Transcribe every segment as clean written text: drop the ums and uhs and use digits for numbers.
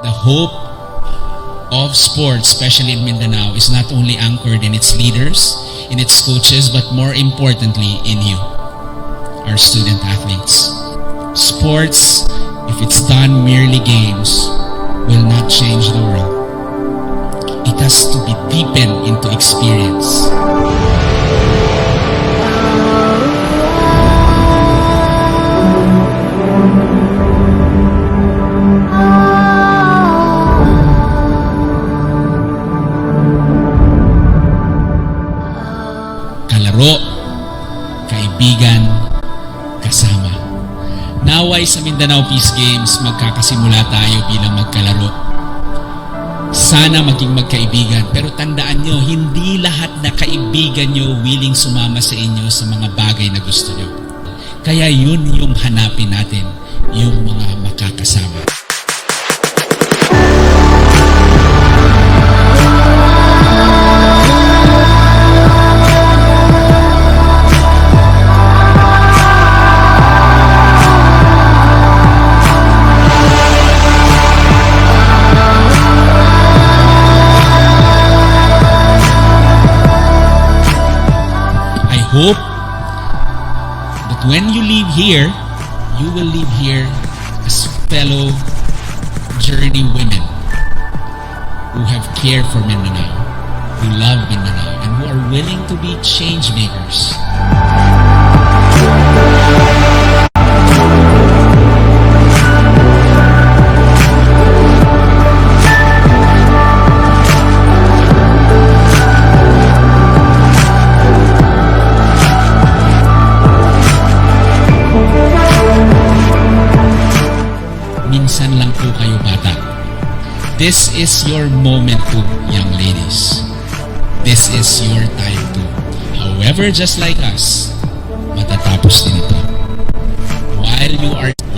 The hope of sports, especially in Mindanao, is not only anchored in its leaders, in its coaches, but more importantly, in you, our student athletes. Sports, if it's done merely games, will not change the world. It has to be deepened into experience. Kalaro, kaibigan, kasama. Naway sa Mindanao Peace Games, magkakasimula tayo bilang magkalaro. Sana maging magkaibigan, pero tandaan nyo, hindi lahat na kaibigan nyo willing sumama sa inyo sa mga bagay na gusto nyo. Kaya yun yung hanapin natin, yung mga makakasama. Hope that when you leave here, you will leave here as fellow journey women who have cared for Mindanao, who love Mindanao, and who are willing to be change makers. Minsan lang po kayo bata. This is your moment too, young ladies. This is your time too. However, just like us, matatapos din ito.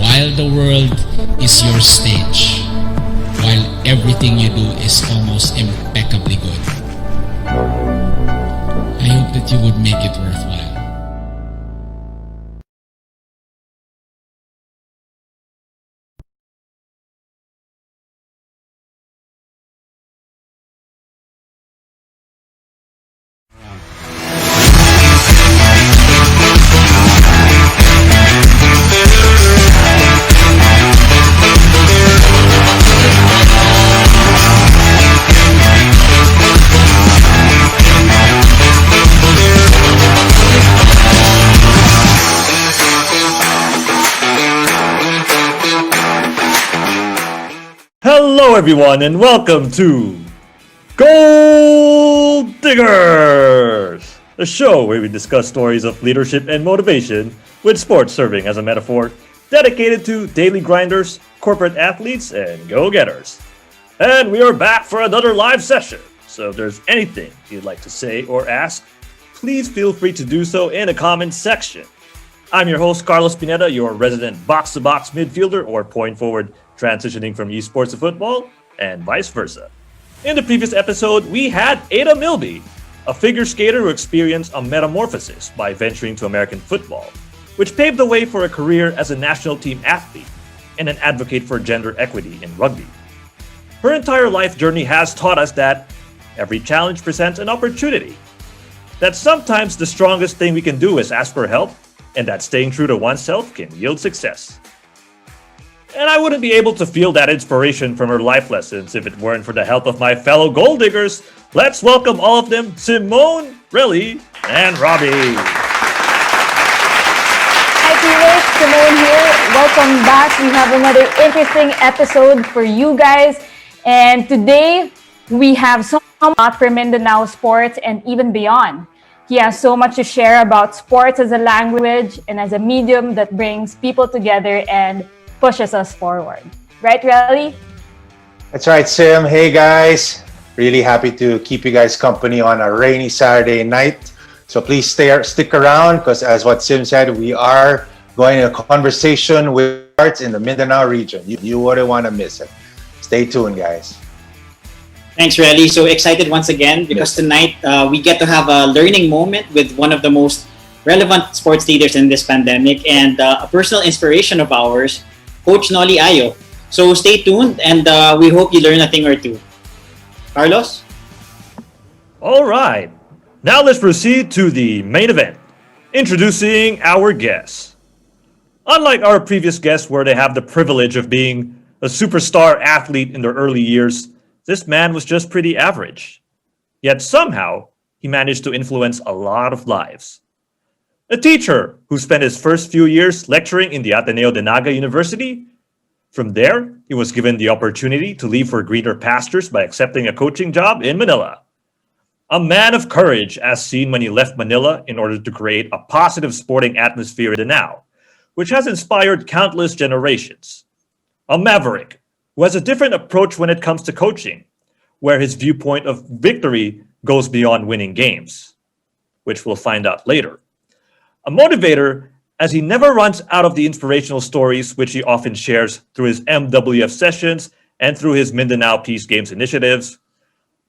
While the world is your stage, while everything you do is almost impeccably good, I hope that you would make it worthwhile. Hello everyone and welcome to Gold Diggers, a show where we discuss stories of leadership and motivation with sports serving as a metaphor, dedicated to daily grinders, corporate athletes, and go-getters. And we are back for another live session, so if there's anything you'd like to say or ask, please feel free to do so in the comments section. I'm your host, Carlos Pineda, your resident box-to-box midfielder or point forward, transitioning from esports to football, and vice versa. In the previous episode, we had Ada Milby, a figure skater who experienced a metamorphosis by venturing to American football, which paved the way for a career as a national team athlete and an advocate for gender equity in rugby. Her entire life journey has taught us that every challenge presents an opportunity, that sometimes the strongest thing we can do is ask for help, and that staying true to oneself can yield success. And I wouldn't be able to feel that inspiration from her life lessons if it weren't for the help of my fellow gold diggers. Let's welcome all of them, Simone, Relly, and Robbie. Hi viewers, Simone here. Welcome back. We have another interesting episode for you guys. And today, we have so much for Mindanao sports and even beyond. He has so much to share about sports as a language and as a medium that brings people together and pushes us forward. Right, Relly? That's right, Sim. Hey, guys. Really happy to keep you guys company on a rainy Saturday night. So please stick around because as what Sim said, we are going to a conversation with arts in the Mindanao region. You wouldn't want to miss it. Stay tuned, guys. Thanks, Relly. So excited once again because tonight we get to have a learning moment with one of the most relevant sports leaders in this pandemic and a personal inspiration of ours, Coach Noli Ayo. So stay tuned, and we hope you learn a thing or two. Carlos? All right. Now let's proceed to the main event. Introducing our guests. Unlike our previous guests where they have the privilege of being a superstar athlete in their early years, this man was just pretty average. Yet somehow, he managed to influence a lot of lives. A teacher who spent his first few years lecturing in the Ateneo de Davao University. From there, he was given the opportunity to leave for greener pastures by accepting a coaching job in Manila. A man of courage as seen when he left Manila in order to create a positive sporting atmosphere in Mindanao, which has inspired countless generations. A maverick who has a different approach when it comes to coaching, where his viewpoint of victory goes beyond winning games, which we'll find out later. A motivator as he never runs out of the inspirational stories which he often shares through his MWF sessions and through his Mindanao Peace Games initiatives.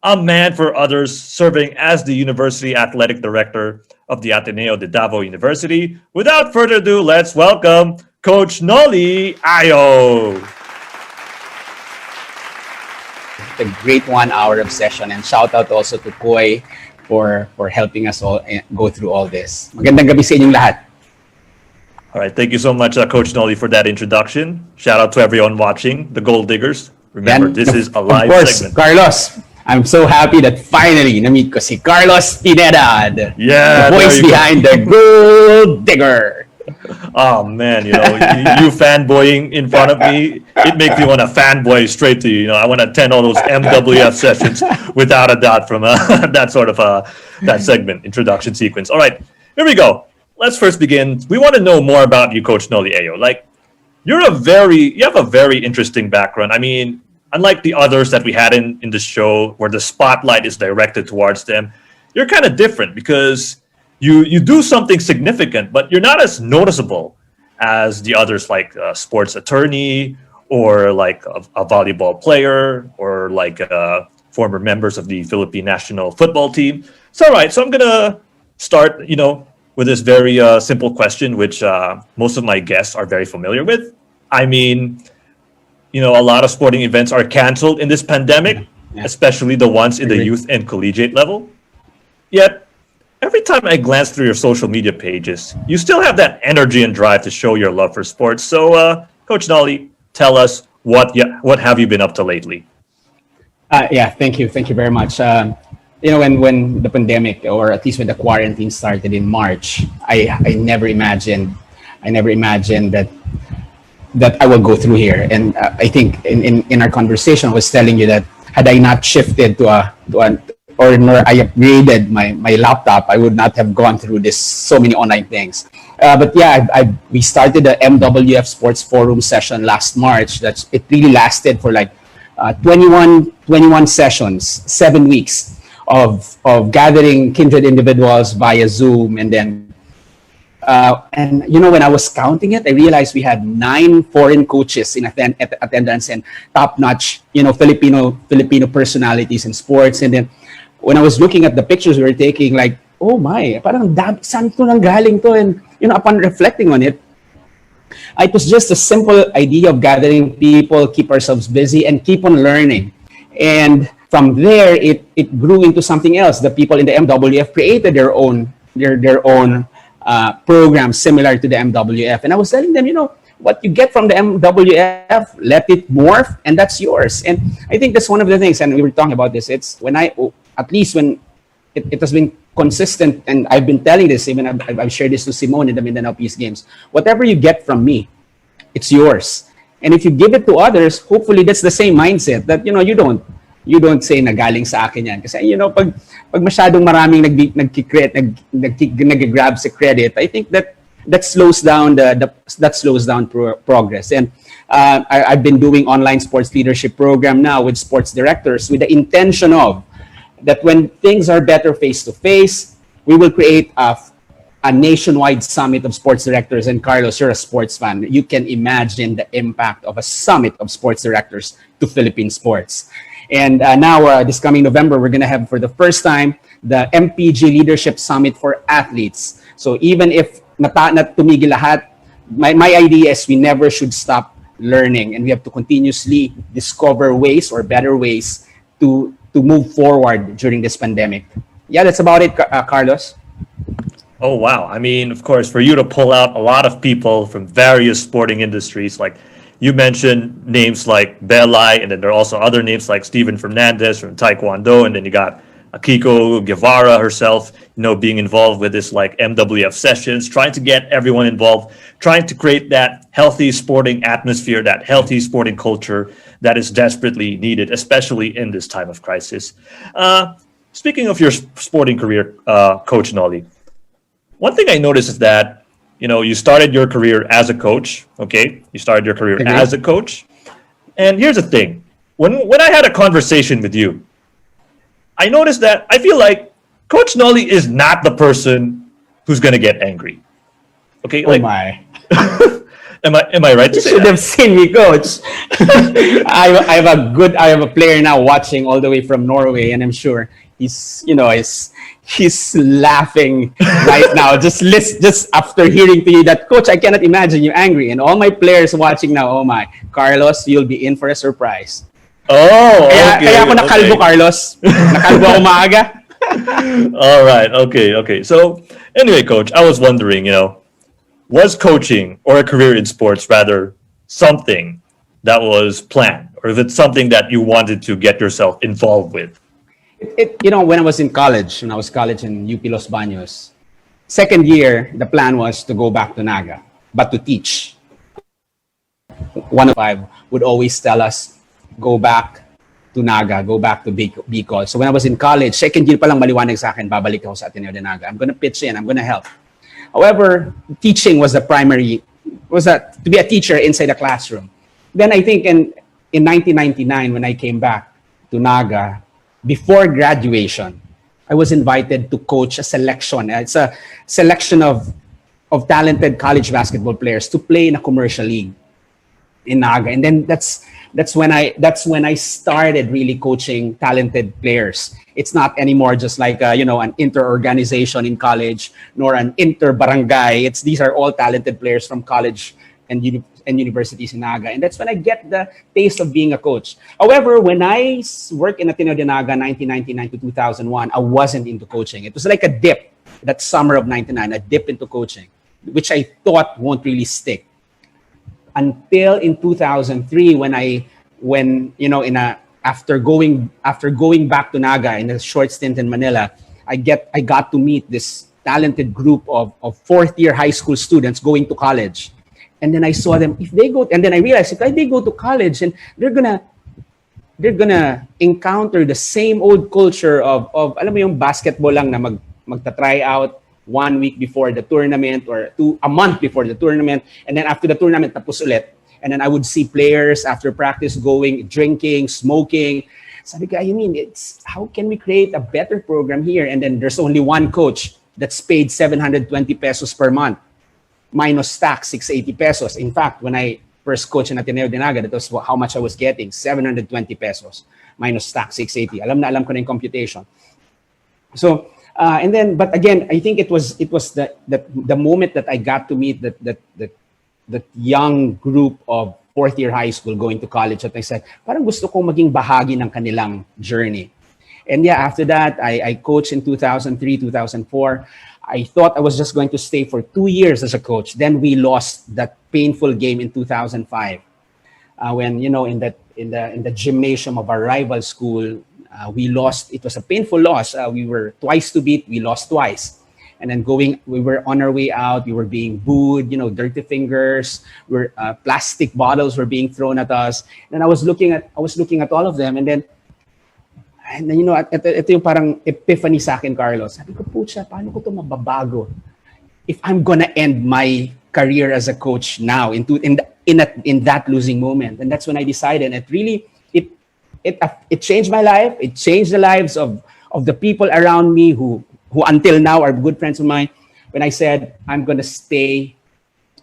A man for others, serving as the University Athletic Director of the Ateneo de Davao University. Without further ado, let's welcome Coach Noli Ayo. A great 1 hour of session, and shout out also to Koy for helping us all go through all this. Magandang gabi sa inyong lahat. All right, thank you so much, Coach Noli, for that introduction. Shout out to everyone watching, the Gold Diggers. Remember, this is a live of course, segment. Carlos, I'm so happy that finally na-meet ko si Carlos Pineda, the voice behind the Gold Digger. Oh man, you fanboying in front of me, it makes me want to fanboy straight to you. I want to attend all those MWF sessions without a doubt from that sort of that segment introduction sequence. All right, here we go. Let's first begin. We want to know more about you, Coach Noli Ayo. Like, you have a very interesting background. I mean, unlike the others that we had in the show where the spotlight is directed towards them, you're kind of different because you do something significant, but you're not as noticeable as the others, like a sports attorney or like a volleyball player or like former members of the Philippine national football team. So, all right, so I'm going to start, with this very simple question, which most of my guests are very familiar with. I mean, a lot of sporting events are canceled in this pandemic, especially the ones in the youth and collegiate level. Yet, every time I glance through your social media pages, you still have that energy and drive to show your love for sports. So, Coach Noli, tell us what have you been up to lately? Thank you very much. When the pandemic, or at least when the quarantine started in March, I never imagined that I will go through here. And I think in our conversation, I was telling you that had I not shifted or I upgraded my laptop, I would not have gone through so many online things. We started the MWF Sports Forum session last March. It really lasted for like 21 sessions, 7 weeks of gathering kindred individuals via Zoom. And then when I was counting it, I realized we had 9 foreign coaches in attendance and top-notch Filipino personalities in sports. And then when I was looking at the pictures we were taking, like, oh my, parang saan to nang galing to? And upon reflecting on it, it was just a simple idea of gathering people, keep ourselves busy, and keep on learning. And from there, it grew into something else. The people in the MWF created their own programs similar to the MWF. And I was telling them, what you get from the MWF, let it morph, and that's yours. And I think that's one of the things, and we were talking about this, it's when it has been consistent, and I've been telling this, even I've shared this to Simone in the Mindanao Peace Games, whatever you get from me, it's yours. And if you give it to others, hopefully that's the same mindset that, you don't say na galing sa akin yan. Kasi, pag masyadong maraming nag-grab sa credit, I think that slows down progress. And I've been doing online sports leadership program now with sports directors with the intention of that when things are better face-to-face, we will create a nationwide summit of sports directors. And Carlos, you're a sports fan. You can imagine the impact of a summit of sports directors to Philippine sports. And now, this coming November, we're going to have for the first time the MPG Leadership Summit for Athletes. So even if tumigil lahat, my idea is we never should stop learning, and we have to continuously discover ways or better ways to move forward during this pandemic. Yeah, that's about it, Carlos. Oh, wow. I mean, of course, for you to pull out a lot of people from various sporting industries, like you mentioned names like Belai, and then there are also other names like Steven Fernandez from Taekwondo, and then you got Akiko Guevara herself, being involved with this like MWF sessions, trying to get everyone involved, trying to create that healthy sporting atmosphere, that healthy sporting culture that is desperately needed, especially in this time of crisis. Speaking of your sporting career, Coach Noli, one thing I noticed is that, you started your career as a coach, okay? You started your career as a coach. And here's the thing. When I had a conversation with you, I noticed that I feel like Coach Noli is not the person who's going to get angry. Okay? Oh my. Am I right to You say should that? have seen me, coach. I have a player now watching all the way from Norway, and I'm sure he's laughing right now. Just after hearing to you that, coach, I cannot imagine you angry. And all my players watching now, oh my, Carlos, you'll be in for a surprise. Oh, Kaya, okay. kaya ako nakalbo, okay. Carlos. Nakalbo ako maaga. All right. Okay. So, anyway, Coach, I was wondering, was coaching or a career in sports rather something that was planned, or is it something that you wanted to get yourself involved with? When I was in college, in UP Los Baños, second year, the plan was to go back to Naga, but to teach. One of five would always tell us, go back to Naga, go back to Bicol. So when I was in college, second year pa lang maliwanag sa akin, babalik ako sa Ateneo de Naga. I'm gonna pitch in, I'm gonna help. However, teaching was the primary, to be a teacher inside a classroom. Then I think in 1999, when I came back to Naga, before graduation, I was invited to coach a selection. It's a selection of talented college basketball players to play in a commercial league in Naga. And then that's when I started really coaching talented players. It's not anymore just like an inter-organization in college, nor an inter-barangay. These are all talented players from college and universities in Naga. And that's when I get the taste of being a coach. However, when I worked in Ateneo de Naga 1999 to 2001, I wasn't into coaching. It was like a dip, that summer of 99, a dip into coaching, which I thought won't really stick. Until in 2003, after going back to Naga in a short stint in Manila, I got to meet this talented group of fourth year high school students going to college. And then I saw them, and then I realized if they go to college and they're gonna encounter the same old culture of alam mo yung basketball lang na magta-try out 1 week before the tournament or a month before the tournament, and then after the tournament tapos ulit. And then I would see players after practice going, drinking, smoking. Sabi ko, it's how can we create a better program here? And then there's only one coach that's paid 720 pesos per month, minus tax, 680 pesos. In fact, when I first coached in Ateneo de Naga, that was how much I was getting, 720 pesos, minus tax, 680. Alam ko na yung computation. So, but again, I think it was the moment that I got to meet that young group of fourth year high school going to college that I said, parang gusto kong maging bahagi ng kanilang journey. And yeah, after that, I coached in 2003, 2004. I thought I was just going to stay for 2 years as a coach. Then we lost that painful game in 2005 when in the gymnasium of our rival school, we lost. It was a painful loss. We were twice to beat. We lost twice. And then we were on our way out. We were being booed, dirty fingers. Plastic bottles were being thrown at us. And I was looking at all of them. And then ito yung parang epiphany sa akin, Carlos. Sabi ko, pucha, paano ko ito mababago? If I'm gonna end my career as a coach now in that losing moment. And that's when I decided. And it changed my life. It changed the lives of the people around me who until now are good friends of mine. When I said, I'm gonna stay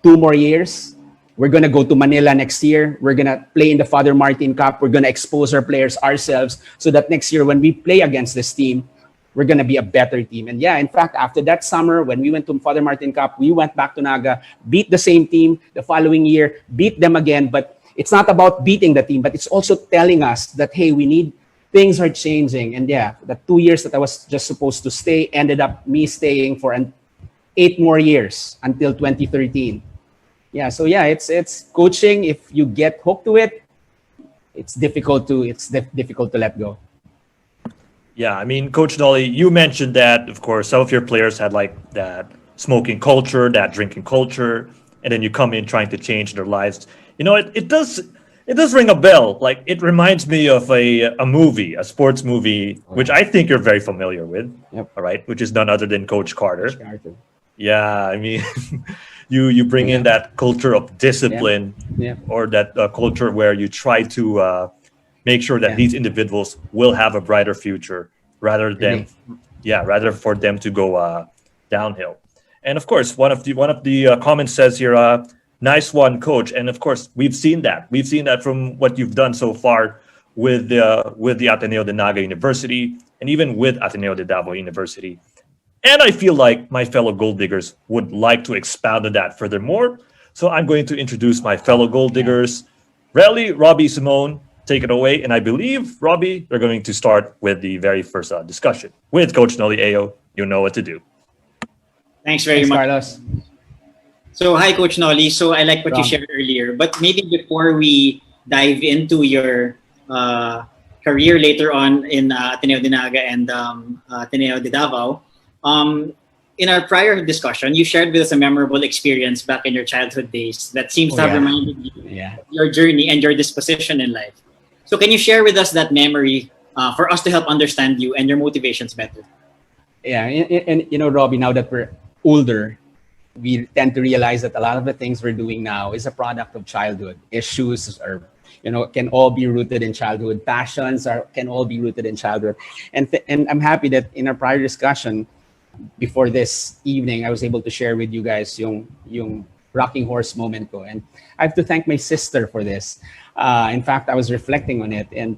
2 more years. We're going to go to Manila next year. We're going to play in the Father Martin Cup. We're going to expose our players ourselves so that next year when we play against this team, we're going to be a better team. And yeah, in fact, after that summer, when we went to Father Martin Cup, we went back to Naga, beat the same team the following year, beat them again. But it's not about beating the team, but it's also telling us that, hey, things are changing. And yeah, the 2 years that I was just supposed to stay ended up me staying for 8 more years until 2013. Yeah, so yeah, it's coaching. If you get hooked to it, it's difficult to let go. Yeah, I mean, Coach Noli, you mentioned that, of course, some of your players had like that smoking culture, that drinking culture, and then you come in trying to change their lives. You know, it does ring a bell. Like it reminds me of a movie, a sports movie, which I think you're very familiar with. Yep. All right, which is none other than Coach Carter. Carter. Yeah, I mean, you bring in that culture of discipline, Yeah. or that culture where you try to make sure that these individuals will have a brighter future rather than, rather for them to go downhill. And of course, one of the comments says here, "Nice one, coach." And of course, we've seen that. We've seen that from what you've done so far with the Ateneo de Naga University and even with Ateneo de Davao University. And I feel like my fellow gold diggers would like to expound on that furthermore. So I'm going to introduce my fellow gold diggers. Relly, Robbie, Simone, take it away. And I believe, Robbie, you're going to start with the very first discussion. With Coach Noli Ayo, you know what to do. Thanks very much, Carlos. So, hi, Coach Noli. So, I like what you shared earlier. But maybe before we dive into your career later on in Ateneo de Naga and Ateneo de Davao, in our prior discussion, you shared with us a memorable experience back in your childhood days that seems to have reminded you of your journey and your disposition in life. So, can you share with us that memory for us to help understand you and your motivations better? Yeah, and you know, Robbie, now that we're older, we tend to realize that a lot of the things we're doing now is a product of childhood. Issues are, can all be rooted in childhood. Passions can all be rooted in childhood. And I'm happy that in our prior discussion, before this evening, I was able to share with you guys yung rocking horse moment ko. And I have to thank my sister for this. In fact, I was reflecting on it. And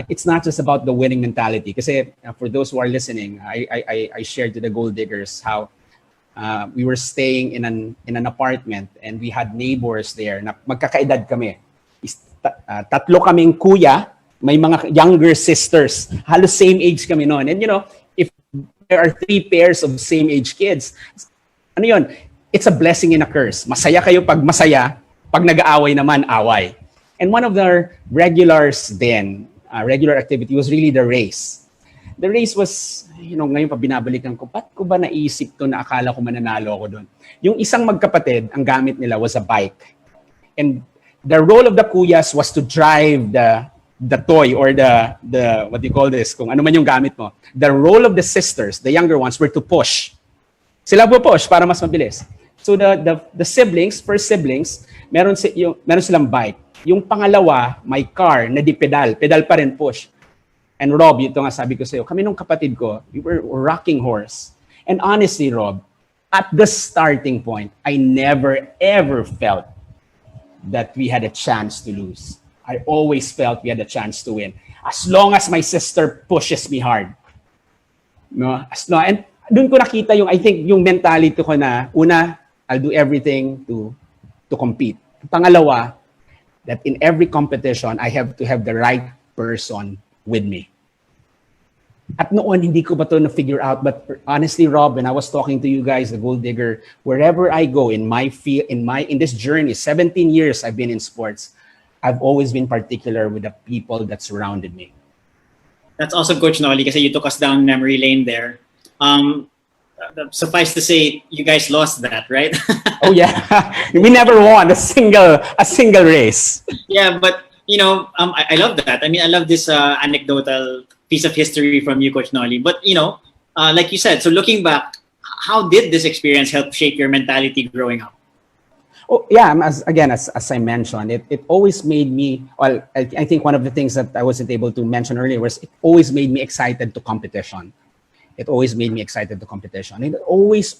it's not just about the winning mentality. Kasi for those who are listening, I shared to the gold diggers how we were staying in an apartment and we had neighbors there na magkakaedad kami. Tatlo kaming kuya, may mga younger sisters. Halos same age kami noon. And if there are 3 pairs of same age kids, ano yun? It's a blessing and a curse. Masaya kayo pag masaya, pag nag-aaway naman, away. And one of their regulars then, regular activity was really the race. The race was, ngayon pa binabalikan ko, ba't ko ba naisip to na akala ko mananalo ako doon? Yung isang magkapatid, ang gamit nila was a bike. And the role of the kuyas was to drive the toy or the what do you call this? Kung ano man yung gamit mo. The role of the sisters, the younger ones, were to push. Sila po push para mas mabilis. So the siblings, first siblings, meron silang bike. Yung pangalawa, may car na di pedal pa rin push. And Rob, ito nga sabi ko sa'yo, kami nung kapatid ko, we were rocking horse. And honestly, Rob, at the starting point, I never ever felt that we had a chance to lose. I always felt we had a chance to win. As long as my sister pushes me hard. No? And doon ko nakita I think yung mentality ko na, una, I'll do everything to compete. Pangalawa, that in every competition, I have to have the right person with me. At noon, hindi ko ba ito na-figure out, but honestly, Rob, when I was talking to you guys, the gold digger, wherever I go in my field, in this journey, 17 years I've been in sports, I've always been particular with the people that surrounded me. That's awesome, Coach Noli, kasi you took us down memory lane there. Suffice to say, you guys lost that, right? Oh yeah, we never won a single race. Yeah, but I love that. I mean, I love this anecdotal piece of history from you, Coach Noli. But like you said, so looking back, how did this experience help shape your mentality growing up? Oh yeah, as I mentioned, it always made me. Well, I think one of the things that I wasn't able to mention earlier was it always made me excited to competition. It always made me excited to competition. It always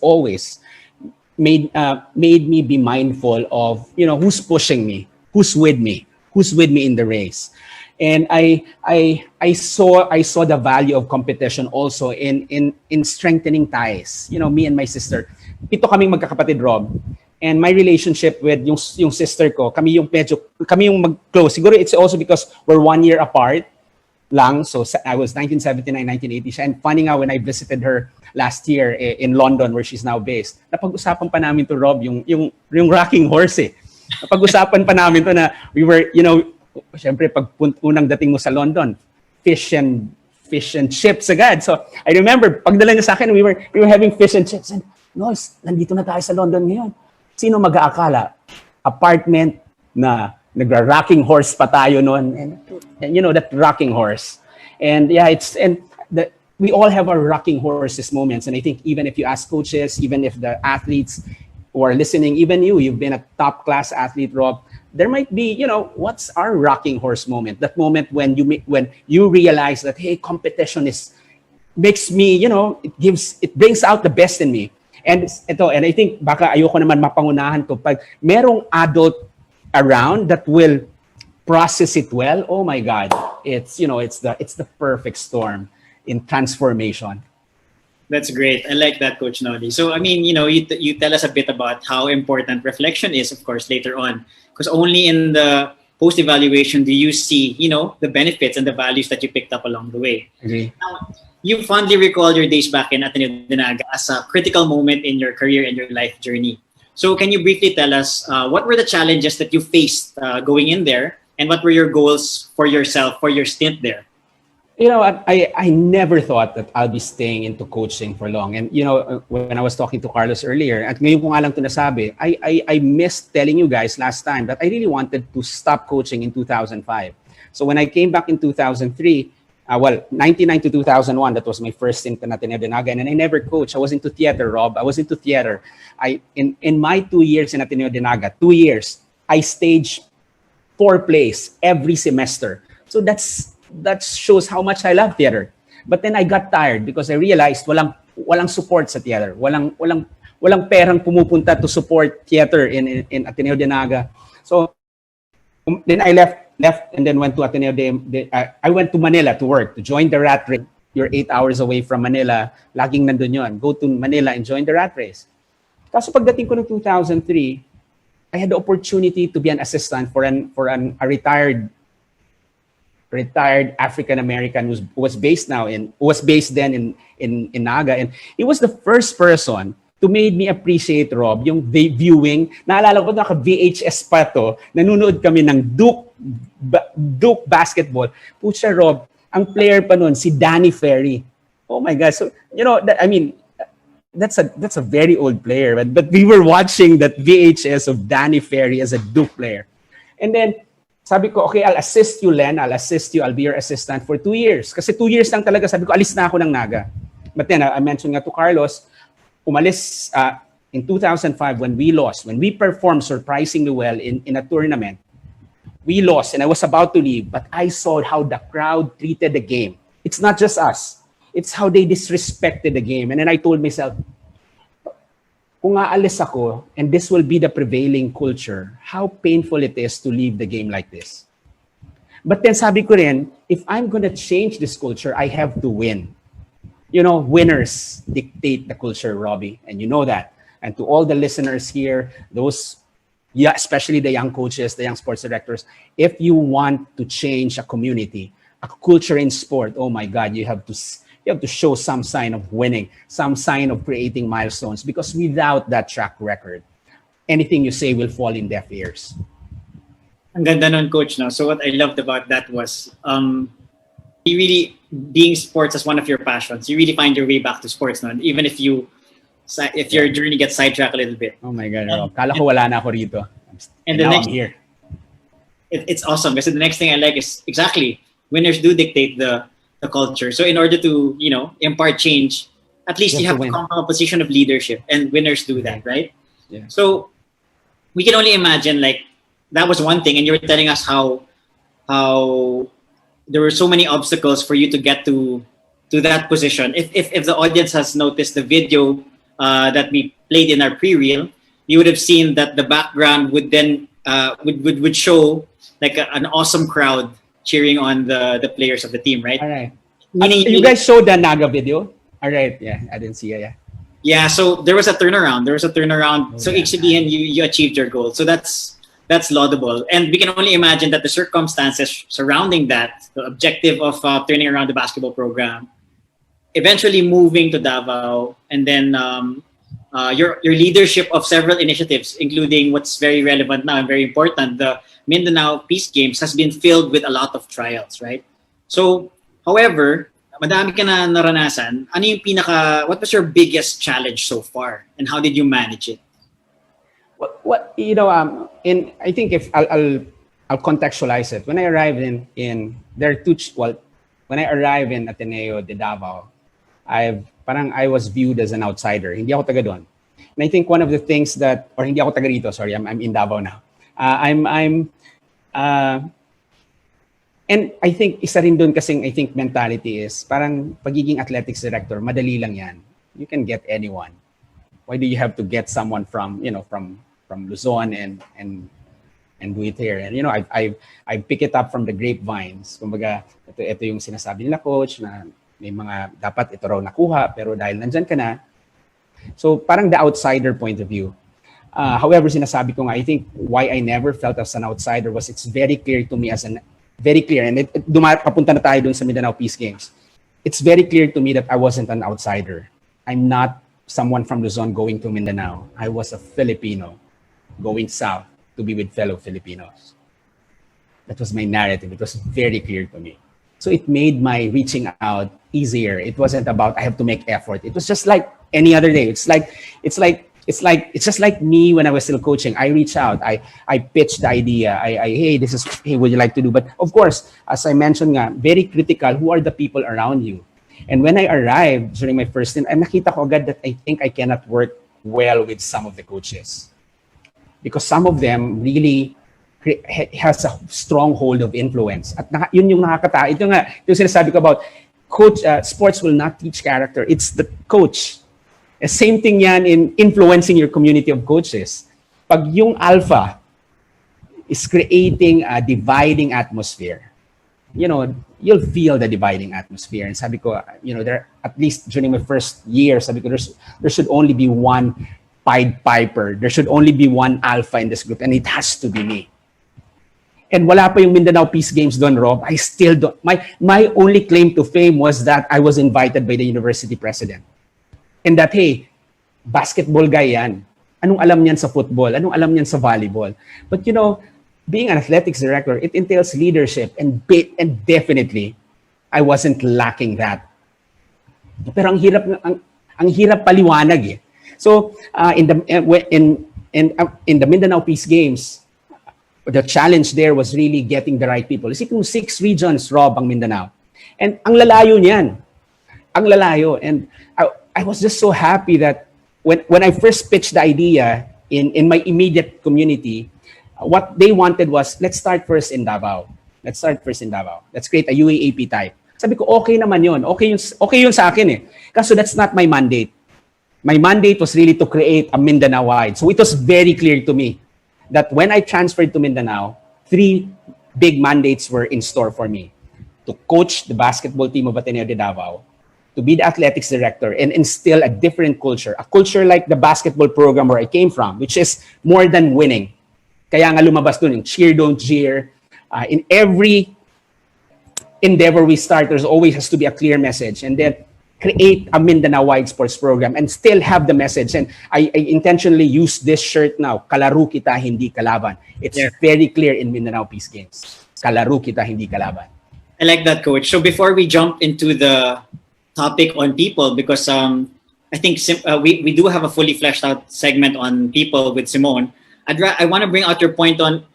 made me be mindful of who's pushing me, who's with me in the race. And I saw the value of competition also in strengthening ties. Me and my sister, 7 kaming magkakapatid, Rob. And my relationship with yung sister ko, kami yung mag-close. Siguro it's also because we're 1 year apart lang. So I was 1979, 1980 siya. And funny nga, when I visited her last year in London, where she's now based, napag-usapan pa namin to, Rob, yung rocking horse eh. Napag-usapan pa namin to na we were, syempre pag unang dating mo sa London, fish and chips agad. So I remember, pagdala niya sa akin, we were having fish and chips. And, Nols, nandito na tayo sa London ngayon. Sino mag-aakala? Apartment na nagra-rocking horse pa tayo noon. And that rocking horse. And yeah, we all have our rocking horses moments. And I think even if you ask coaches, even if the athletes who are listening, even you've been a top class athlete, Rob, there might be, what's our rocking horse moment? That moment when you realize that, hey, competition makes me, it brings out the best in me. And I think baka ayoko naman mapangunahan to, pag merong adult around that will process it well, oh my God, it's the perfect storm in transformation. That's great. I like that, Coach Noli. So, I mean, you tell us a bit about how important reflection is, of course, later on. Because only in the post-evaluation do you see, the benefits and the values that you picked up along the way. Okay. Now, you fondly recall your days back in Ateneo de Davao as a critical moment in your career and your life journey. So, can you briefly tell us what were the challenges that you faced going in there, and what were your goals for yourself for your stint there? I never thought that I'll be staying into coaching for long. And, when I was talking to Carlos earlier, at ngayon ko nga lang ito nasabi, I missed telling you guys last time that I really wanted to stop coaching in 2005. So when I came back in 2003, 99 to 2001, that was my first stint in Ateneo de Davao, and I never coached. I was into theater, Rob. I was into theater. In my 2 years in Ateneo de Davao, 2 years, I staged 4 plays every semester. So that shows how much I love theater. But then I got tired because I realized walang support sa theater. Walang perang pumupunta to support theater in Ateneo de Davao. So then I left and then went to Ateneo I went to Manila to work, to join the rat race. You're 8 hours away from Manila. Laging nandun yun. Go to Manila and join the rat race. Kaso pagdating ko ng 2003, I had the opportunity to be an assistant for a retired African American who was based then in Naga, and he was the first person to made me appreciate, Rob, yung viewing. Naalala ko naka VHS pa to, nanonood kami ng Duke basketball. Pucha, Rob, ang player pa nun si Danny Ferry. Oh my God! So that's a very old player, but we were watching that VHS of Danny Ferry as a Duke player, and then. Sabi ko, okay, I'll assist you, Len. I'll assist you. I'll be your assistant for 2 years. Kasi 2 years lang talaga, sabi ko, alis na ako ng Naga. But then, I mentioned nga to Carlos, umalis in 2005 when we performed surprisingly well in a tournament. We lost and I was about to leave, but I saw how the crowd treated the game. It's not just us. It's how they disrespected the game. And then I told myself, kung aalis ako and this will be the prevailing culture, how painful it is to leave the game like this. But then sabi ko rin, if I'm gonna change this culture, I have to win. Winners dictate the culture, Robbie, and you know that. And to all the listeners here, especially the young coaches, the young sports directors, if you want to change a community, a culture in sport, oh my God, you have to show some sign of winning, some sign of creating milestones, because without that track record, anything you say will fall in deaf ears. Ang ganda nun, Coach. No? So what I loved about that was you really, being sports as one of your passions, you really find your way back to sports. No? Even if your journey gets sidetracked a little bit. Oh my God, Rob. Kala ko wala na ako rito. And now I'm here. It's awesome, because the next thing I like is exactly, winners do dictate the culture. So in order to, impart change, at least you have to come from a position of leadership, and winners do that, right? Yeah. So we can only imagine, that was one thing, and you were telling us how there were so many obstacles for you to get to that position. If the audience has noticed the video that we played in our pre-reel, you would have seen that the background would then would show an awesome crowd cheering on the players of the team, right? All right. You guys showed the Naga video? All right. Yeah, I didn't see it. Yeah. Yeah, so there was a turnaround. So HCBN, you achieved your goal. So that's laudable. And we can only imagine that the circumstances surrounding that, the objective of turning around the basketball program, eventually moving to Davao, and then your leadership of several initiatives, including what's very relevant now and very important, the Mindanao Peace Games, has been filled with a lot of trials, right? So, however, madami ka na naranasan. What was your biggest challenge so far, and how did you manage it? What I think if I'll contextualize it. When I arrived in there are two when I arrived in Ateneo de Davao, I was viewed as an outsider. Hindi ako taga doon. And I think one of the things that, or hindi ako taga rito, sorry, I'm in Davao now. And I think isa rin doon kasing I think mentality is parang pagiging athletics director, madali lang yan. You can get anyone. Why do you have to get someone from Luzon and do it here? And I pick it up from the grapevines. Kumbaga, ito yung sinasabi nila coach na may mga dapat ito raw nakuha pero dahil nandyan ka na. So parang the outsider point of view. However, sinasabi ko nga, I think why I never felt as an outsider was it's very clear to me very clear, and papunta na tayo dun sa Mindanao Peace Games. It's very clear to me that I wasn't an outsider. I'm not someone from Luzon going to Mindanao. I was a Filipino going south to be with fellow Filipinos. That was my narrative. It was very clear to me. So it made my reaching out easier. It wasn't about I have to make effort. It was just like any other day. It's just like me when I was still coaching. I reach out. I pitch the idea. Hey, would you like to do? But of course, as I mentioned nga, very critical. Who are the people around you? And when I arrived during my first stint, nakita ko agad that I think I cannot work well with some of the coaches because some of them really has a strong hold of influence. At yun yung nakakata. Ito nga, yung sinasabi ko about coach. Sports will not teach character. It's the coach. Same thing yan in influencing your community of coaches. Pag yung alpha is creating a dividing atmosphere, you'll feel the dividing atmosphere. And sabi ko, there, at least during my first year, sabi ko, there should only be one Pied Piper. There should only be one alpha in this group, and it has to be me. And wala pa yung Mindanao Peace Games doon, Rob. I still don't. My only claim to fame was that I was invited by the university president. And that, hey, basketball guy yan. Anong alam niyan sa football? Anong alam niyan sa volleyball? But being an athletics director, it entails leadership, and definitely, I wasn't lacking that. Pero ang hirap paliwanag eh. So in the Mindanao Peace Games, the challenge there was really getting the right people. Kasi kung 6 regions, Rob, ang Mindanao. And ang lalayo niyan. Ang lalayo. And I was just so happy that when I first pitched the idea in my immediate community, what they wanted was, let's start first in Davao. Let's create a UAAP type. Sabi ko, okay naman yun. Okay yun sa akin eh. Kaso that's not my mandate. My mandate was really to create a Mindanao-wide. So it was very clear to me that when I transferred to Mindanao, 3 big mandates were in store for me. To coach the basketball team of Ateneo de Davao, to be the athletics director and instill a different culture, a culture like the basketball program where I came from, which is more than winning. Kaya nga lumabas dun yung cheer, don't jeer. In every endeavor we start, there's always has to be a clear message, and then create a Mindanao-wide sports program and still have the message. And I intentionally use this shirt now, kalaro kita, hindi kalaban. It's very clear in Mindanao Peace Games. Kalaro kita, hindi kalaban. I like that, Coach. So before we jump into the topic on people, because I think we do have a fully fleshed out segment on people with Simone. I want to bring out your point on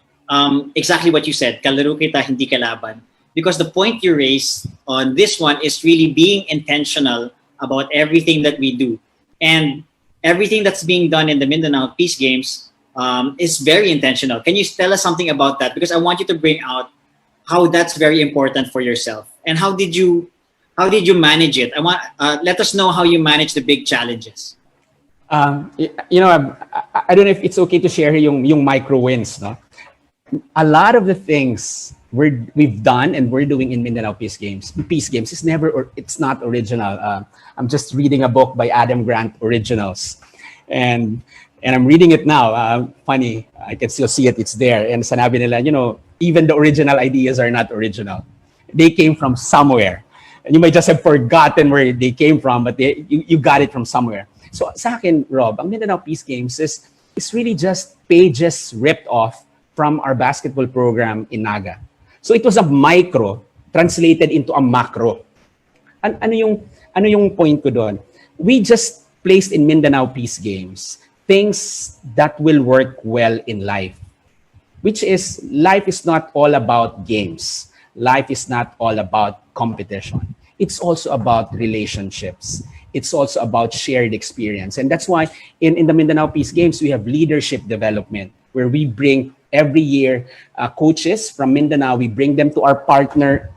exactly what you said, kalaro kita, hindi kalaban. Because the point you raised on this one is really being intentional about everything that we do. And everything that's being done in the Mindanao Peace Games is very intentional. Can you tell us something about that? Because I want you to bring out how that's very important for yourself. And how did you manage it? Let us know how you manage the big challenges. I don't know if it's okay to share yung micro wins, no? A lot of the things we've done and we're doing in Mindanao Peace Games. Peace Games is never, or it's not original. I'm just reading a book by Adam Grant, Originals, and I'm reading it now. Funny, I can still see it. It's there. And sanabi nila, even the original ideas are not original. They came from somewhere. And you might just have forgotten where they came from, but you got it from somewhere. So sa akin, Rob, ang Mindanao Peace Games is really just pages ripped off from our basketball program in Naga. So it was a micro translated into a macro. Ano yung point ko doon? We just placed in Mindanao Peace Games things that will work well in life, which is life is not all about games. Life is not all about competition. It's also about relationships. It's also about shared experience. And that's why in the Mindanao Peace Games, we have leadership development, where we bring every year coaches from Mindanao. We bring them to our partner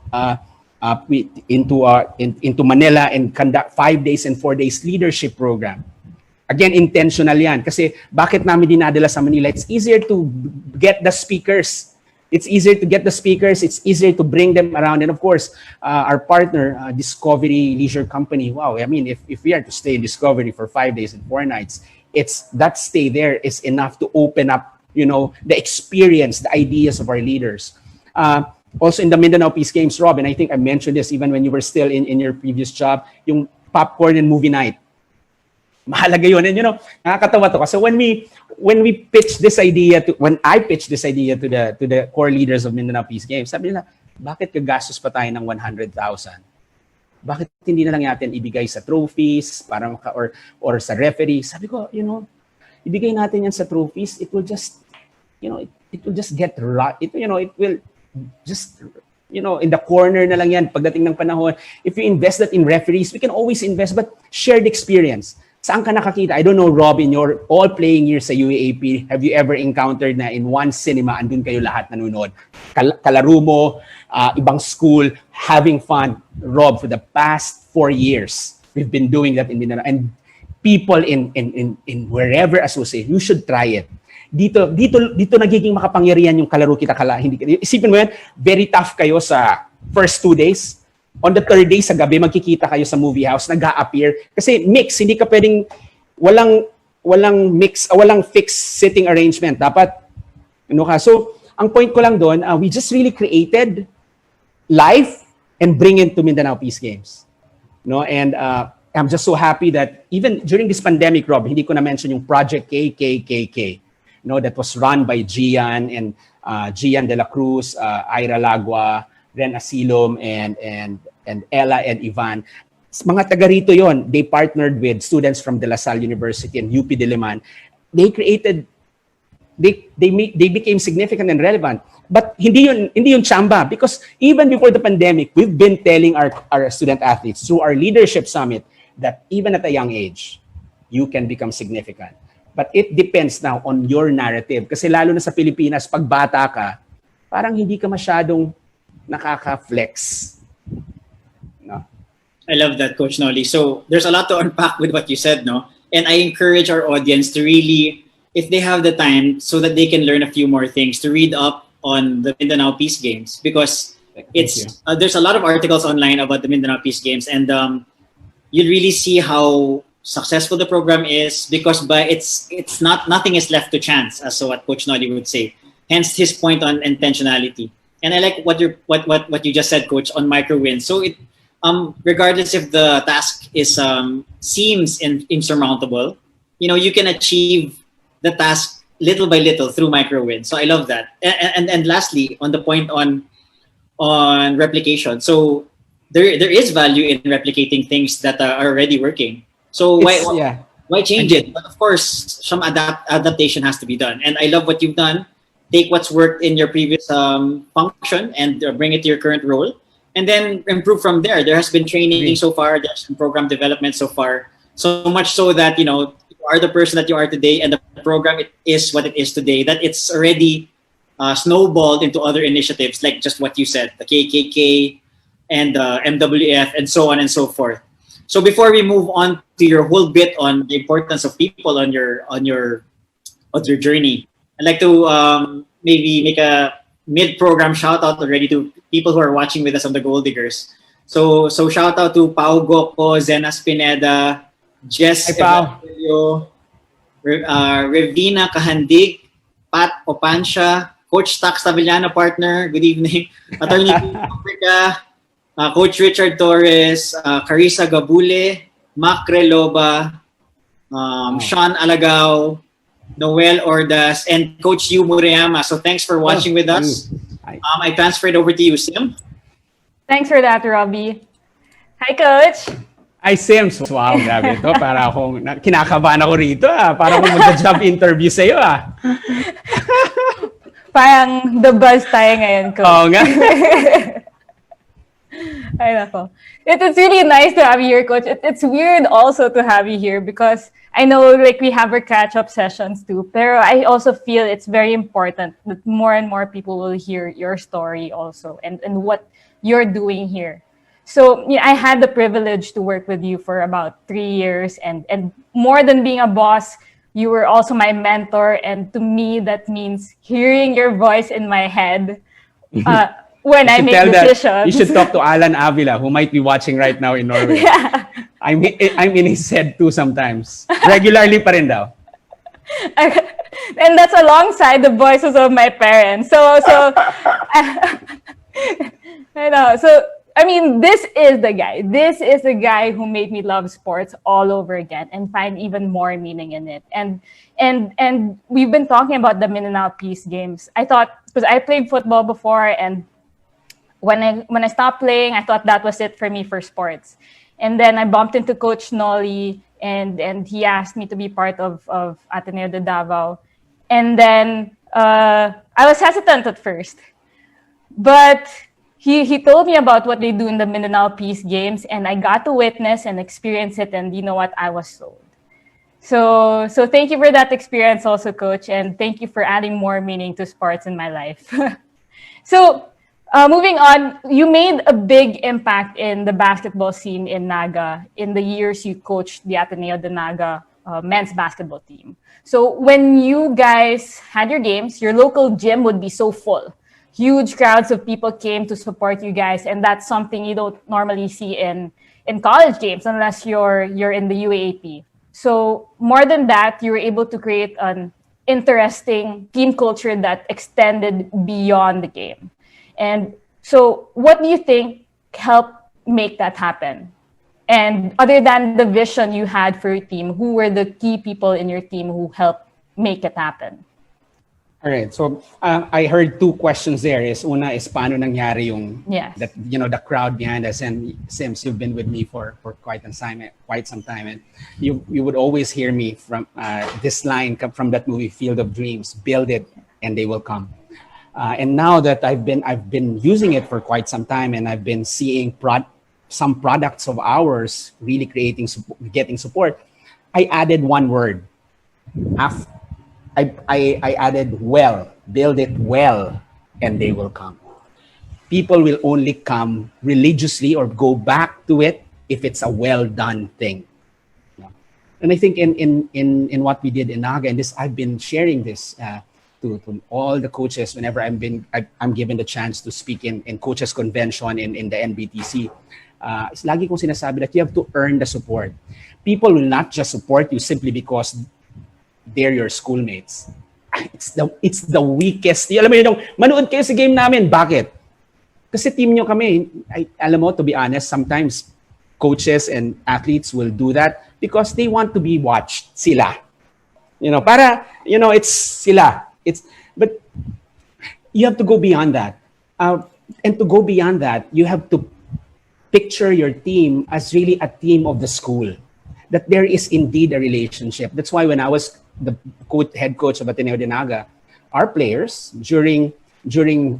into Manila and conduct 5 days and 4 days leadership program. Again, intentional yan. Kasi bakit namin dinadala sa Manila? It's easier to get the speakers. It's easier to get the speakers. It's easier to bring them around. And of course, our partner, Discovery Leisure Company, wow, I mean, if we are to stay in Discovery for 5 days and 4 nights, it's that stay there is enough to open up, the experience, the ideas of our leaders. Also in the Mindanao Peace Games, Rob, and I think I mentioned this even when you were still in your previous job, yung popcorn and movie night. Mahalaga yun. And nakakatawa to kasi when we pitched this idea when I pitched this idea to the core leaders of Mindanao Peace Games, sabi nila, bakit gagastos pa tayo ng 100,000? Bakit hindi na lang natin ibigay sa trophies para or sa referee? Sabi ko, ibigay natin yan sa trophies, it will just get it will just in the corner na lang yan pagdating ng panahon. If you invest that in referees, we can always invest, but shared experience. Saan ka nakakita? I don't know, Rob, in your all playing years sa UAAP, have you ever encountered na in one cinema, andun kayo lahat nanonood? Kalaro mo, ibang school, having fun. Rob, for the past 4 years, we've been doing that in Mindanao. And people in wherever associate, you should try it. Dito nagiging makapangyarihan yung kalaro kita hindi. Isipin mo yan, very tough kayo sa first 2 days. On the 3rd day sa gabi, magkikita kayo sa movie house, nag-a-appear. Kasi mix, hindi ka pwedeng, walang mix, walang fixed sitting arrangement. Dapat, So, ang point ko lang doon, we just really created life and bring it to Mindanao Peace Games. And I'm just so happy that even during this pandemic, Rob, hindi ko na-mention yung Project KKKK, that was run by Gian and Gian de la Cruz, Ira Lagua, Ren Asilom, and Ella and Ivan. Mga taga rito yon. They partnered with students from De La Salle University and UP Diliman. They became significant and relevant. But hindi yun chamba, because even before the pandemic, we've been telling our student athletes through our leadership summit that even at a young age, you can become significant. But it depends now on your narrative. Kasi lalo na sa Pilipinas, pag bata ka, parang hindi ka masyadong nakaka-flex. No? I love that, Coach Noli. So there's a lot to unpack with what you said, no? And I encourage our audience to really, if they have the time, so that they can learn a few more things, to read up on the Mindanao Peace Games, because there's a lot of articles online about the Mindanao Peace Games, and you really see how successful the program is, because it's nothing is left to chance, as what Coach Noli would say. Hence his point on intentionality. And I like what you just said, Coach, on micro wins. So it regardless if the task is seems insurmountable, you can achieve the task little by little through micro wins. So I love that. And lastly, on the point on replication. So there is value in replicating things that are already working. So why change it? But of course, some adaptation has to be done. And I love what you've done. Take what's worked in your previous function and bring it to your current role, and then improve from there. There has been training so far. There's been program development so far. So much so that you are the person that you are today, and the program is what it is today. That it's already snowballed into other initiatives, like just what you said, the KKK and MWF, and so on and so forth. So before we move on to your whole bit on the importance of people on your journey, I'd like to maybe make a mid-program shout out already to people who are watching with us on the Gold Diggers. So shout out to Pau Goko, Zena Spineda, Jess Hi, Pao. Evangelio, Revina Kahandig, Pat Opansha, Coach Tax Tavillano partner, good evening. Attorney Africa, Coach Richard Torres, Carissa Gabule, Mac Reloba, Sean Alagao, Noel Ordas, and Coach Yu Murayama. So thanks for watching with us. I transferred over to you, Sim. Thanks for that, Robbie. Hi, Coach. Ay, Sims. Wow, grabe ito. Para akong, kinakabahan ako rito Para akong mag-job interview sa'yo Parang the buzz tayo ngayon, Coach. Oo nga. Ay, nako. It's really nice to have you here, Coach. It's weird also to have you here because I know like we have our catch-up sessions too, pero I also feel it's very important that more and more people will hear your story also and what you're doing here. So I had the privilege to work with you for about 3 years and more than being a boss, you were also my mentor. And to me, that means hearing your voice in my head when I make decisions. You should talk to Alan Avila, who might be watching right now in Norway. Yeah. I'm in his head too sometimes. Regularly pa rin daw. And that's alongside the voices of my parents. So I know. So I mean, this is the guy. This is the guy who made me love sports all over again and find even more meaning in it. And we've been talking about the Mindanao Peace Games. I thought, because I played football before, and when I stopped playing, I thought that was it for me for sports. And then I bumped into Coach Noli, and he asked me to be part of Ateneo de Davao. And then I was hesitant at first, but he told me about what they do in the Mindanao Peace Games, and I got to witness and experience it, and you know what? I was sold. So thank you for that experience also, Coach, and thank you for adding more meaning to sports in my life. So moving on, you made a big impact in the basketball scene in Naga in the years you coached the Ateneo de Naga men's basketball team. So when you guys had your games, your local gym would be so full. Huge crowds of people came to support you guys, and that's something you don't normally see in college games unless you're in the UAAP. So more than that, you were able to create an interesting team culture that extended beyond the game. And so what do you think helped make that happen? And other than the vision you had for your team, who were the key people in your team who helped make it happen? All right. So I heard two questions there. Una is paano nangyari yung that the crowd behind us. And Sims, you've been with me for quite some time, and you would always hear me from this line from that movie Field of Dreams: "Build it, and they will come." And now that I've been using it for quite some time, and I've been seeing some products of ours really getting support, I added one word. I added well, build it well, and they will come. People will only come religiously or go back to it if it's a well done thing. And I think in what we did in Naga, and this I've been sharing this to all the coaches whenever I'm given the chance to speak in coaches convention in the NBTC. It's lagi kong sinasabi that you have to earn the support. People will not just support you simply because they're your schoolmates. It's the weakest. Alam mo yun, manood kayo sa game namin. Bakit? Kasi team nyo kami. Alam mo, to be honest, sometimes coaches and athletes will do that because they want to be watched. Sila. It's sila. But you have to go beyond that. And to go beyond that, you have to picture your team as really a team of the school. That there is indeed a relationship. That's why when I was the head coach of Ateneo de Naga, our players, during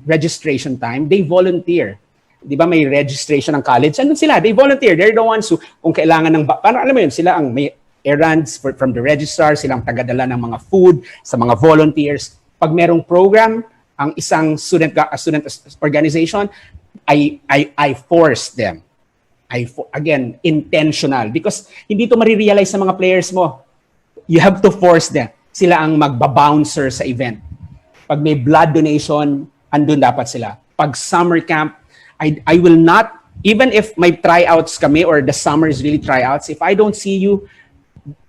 registration time, they volunteer. Di ba may registration ng college? Andun sila, they volunteer. They're the ones who, kung kailangan ng, parang alam mo yun, sila ang may errands from the registrar, silang tagadala ng mga food sa mga volunteers. Pag merong program, ang isang student organization, I force them. Again, intentional. Because hindi to marirealize sa mga players mo. You have to force them. Sila ang magbabouncer sa event. Pag may blood donation, andun dapat sila. Pag summer camp, I will not, even if may tryouts kami or the summer is really tryouts, if I don't see you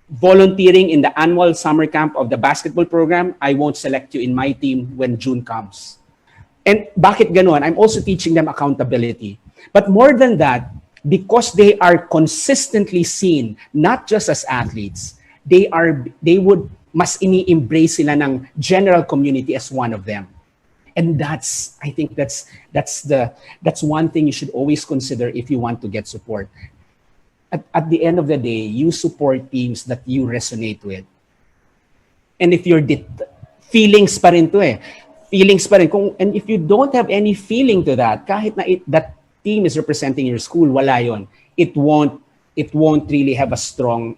volunteering in the annual summer camp of the basketball program, I won't select you in my team when June comes. And bakit ganun? I'm also teaching them accountability. But more than that, because they are consistently seen, not just as athletes, they would mas ini-embrace sila ng general community as one of them. And I think that's one thing you should always consider if you want to get support. At the end of the day, you support teams that you resonate with. And if you're feelings pa rin to eh. Feelings pa rin. And if you don't have any feeling to that, kahit na that team is representing your school, wala yon. It won't really have a strong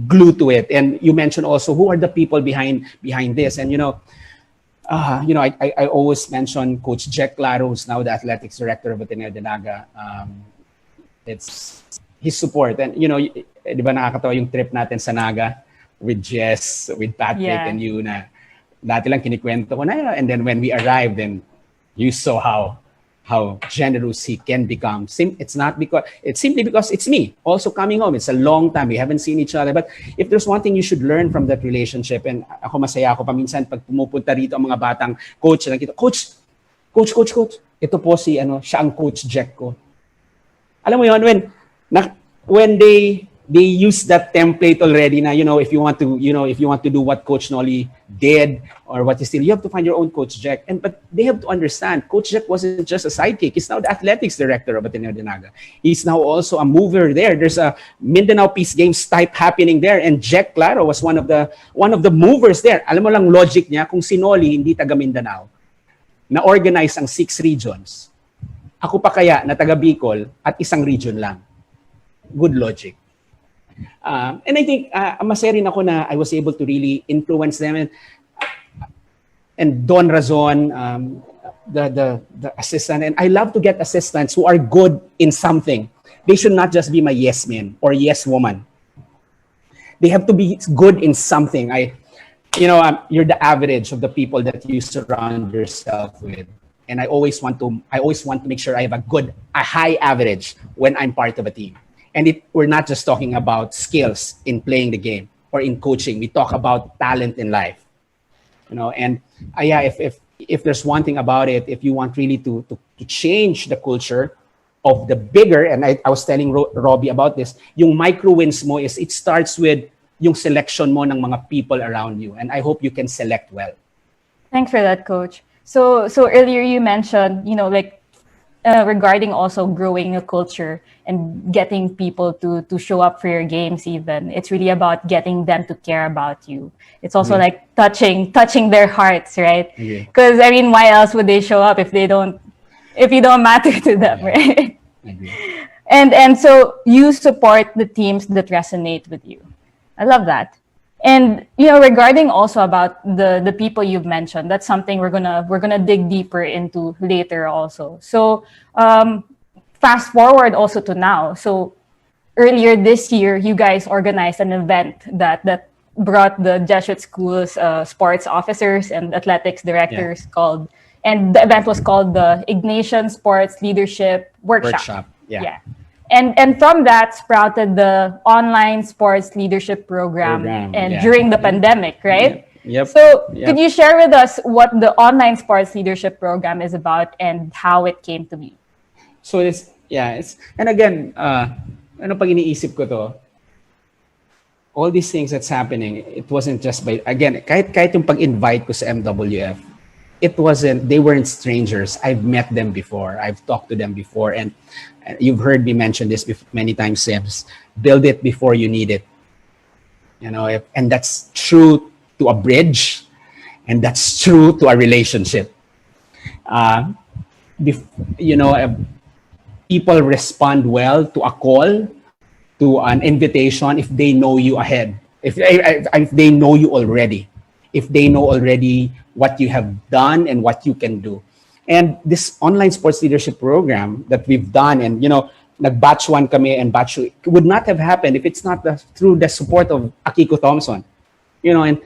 glue to it. And you mentioned also who are the people behind this. And I always mention Coach Jack Claro, who's now the Athletics Director of Ateneo de Davao. It's his support. And di ba nakakatawa yung trip natin sa Naga with Jess, with Patrick, and you na dati lang kinikwento ko na, and then when we arrived, then you saw how generous he can become. It's simply because it's me also coming home. It's a long time. We haven't seen each other. But if there's one thing you should learn from that relationship, and ako masaya ako paminsan pag pumupunta rito ang mga batang coach, nakita, coach. Ito po siya ang Coach Jack ko. Alam mo yon, when they use that template already na, if you want to do what Coach Noli did or what you have to find your own Coach Jack. But they have to understand, Coach Jack wasn't just a sidekick. He's now the Athletics Director of Ateneo de Davao. He's now also a mover there. There's a Mindanao Peace Games type happening there, and Jack Claro was one of the movers there. Alam mo lang logic niya, kung si Noli hindi taga Mindanao, na-organize ang 6 regions. Ako pa kaya na taga Bicol at isang region lang. Good logic. And I think masaya rin ako na I was able to really influence them. And Don Razon, the assistant. And I love to get assistants who are good in something. They should not just be my yes man or yes woman. They have to be good in something. You're the average of the people that you surround yourself with. And I always want to make sure I have a high average when I'm part of a team. And we're not just talking about skills in playing the game or in coaching. We talk about talent in life. And if there's one thing about it, if you want really to change the culture of the bigger, and I was telling Robbie about this, yung micro wins mo is it starts with yung selection mo ng mga people around you. And I hope you can select well. Thanks for that, Coach. So earlier you mentioned, regarding also growing a culture and getting people to show up for your games even. It's really about getting them to care about you. It's also like touching their hearts, right? Because why else would they show up if you don't matter to them, right? And so you support the teams that resonate with you. I love that. And regarding also about the people you've mentioned, that's something we're gonna dig deeper into later also. So fast forward also to now. So earlier this year, you guys organized an event that brought the Jesuit schools sports officers and athletics directors and the event was called the Ignatian Sports Leadership Workshop. Yeah. And from that sprouted the online sports leadership program during the pandemic, right? Yep. So could you share with us what the online sports leadership program is about and how it came to be? So and again, pag iniisip ko to, all these things that's happening, it wasn't just kahit yung pag-invite ko sa MWF, they weren't strangers. I've met them before. I've talked to them before. And you've heard me mention this many times, Sebs. Build it before you need it. And that's true to a bridge. And that's true to a relationship. People respond well to a call, to an invitation if they know you ahead. If they know you already. If they know already what you have done and what you can do. And this online sports leadership program that we've done, and nag-batch 1 kami and batch 2, would not have happened if it's not through the support of Akiko Thompson. And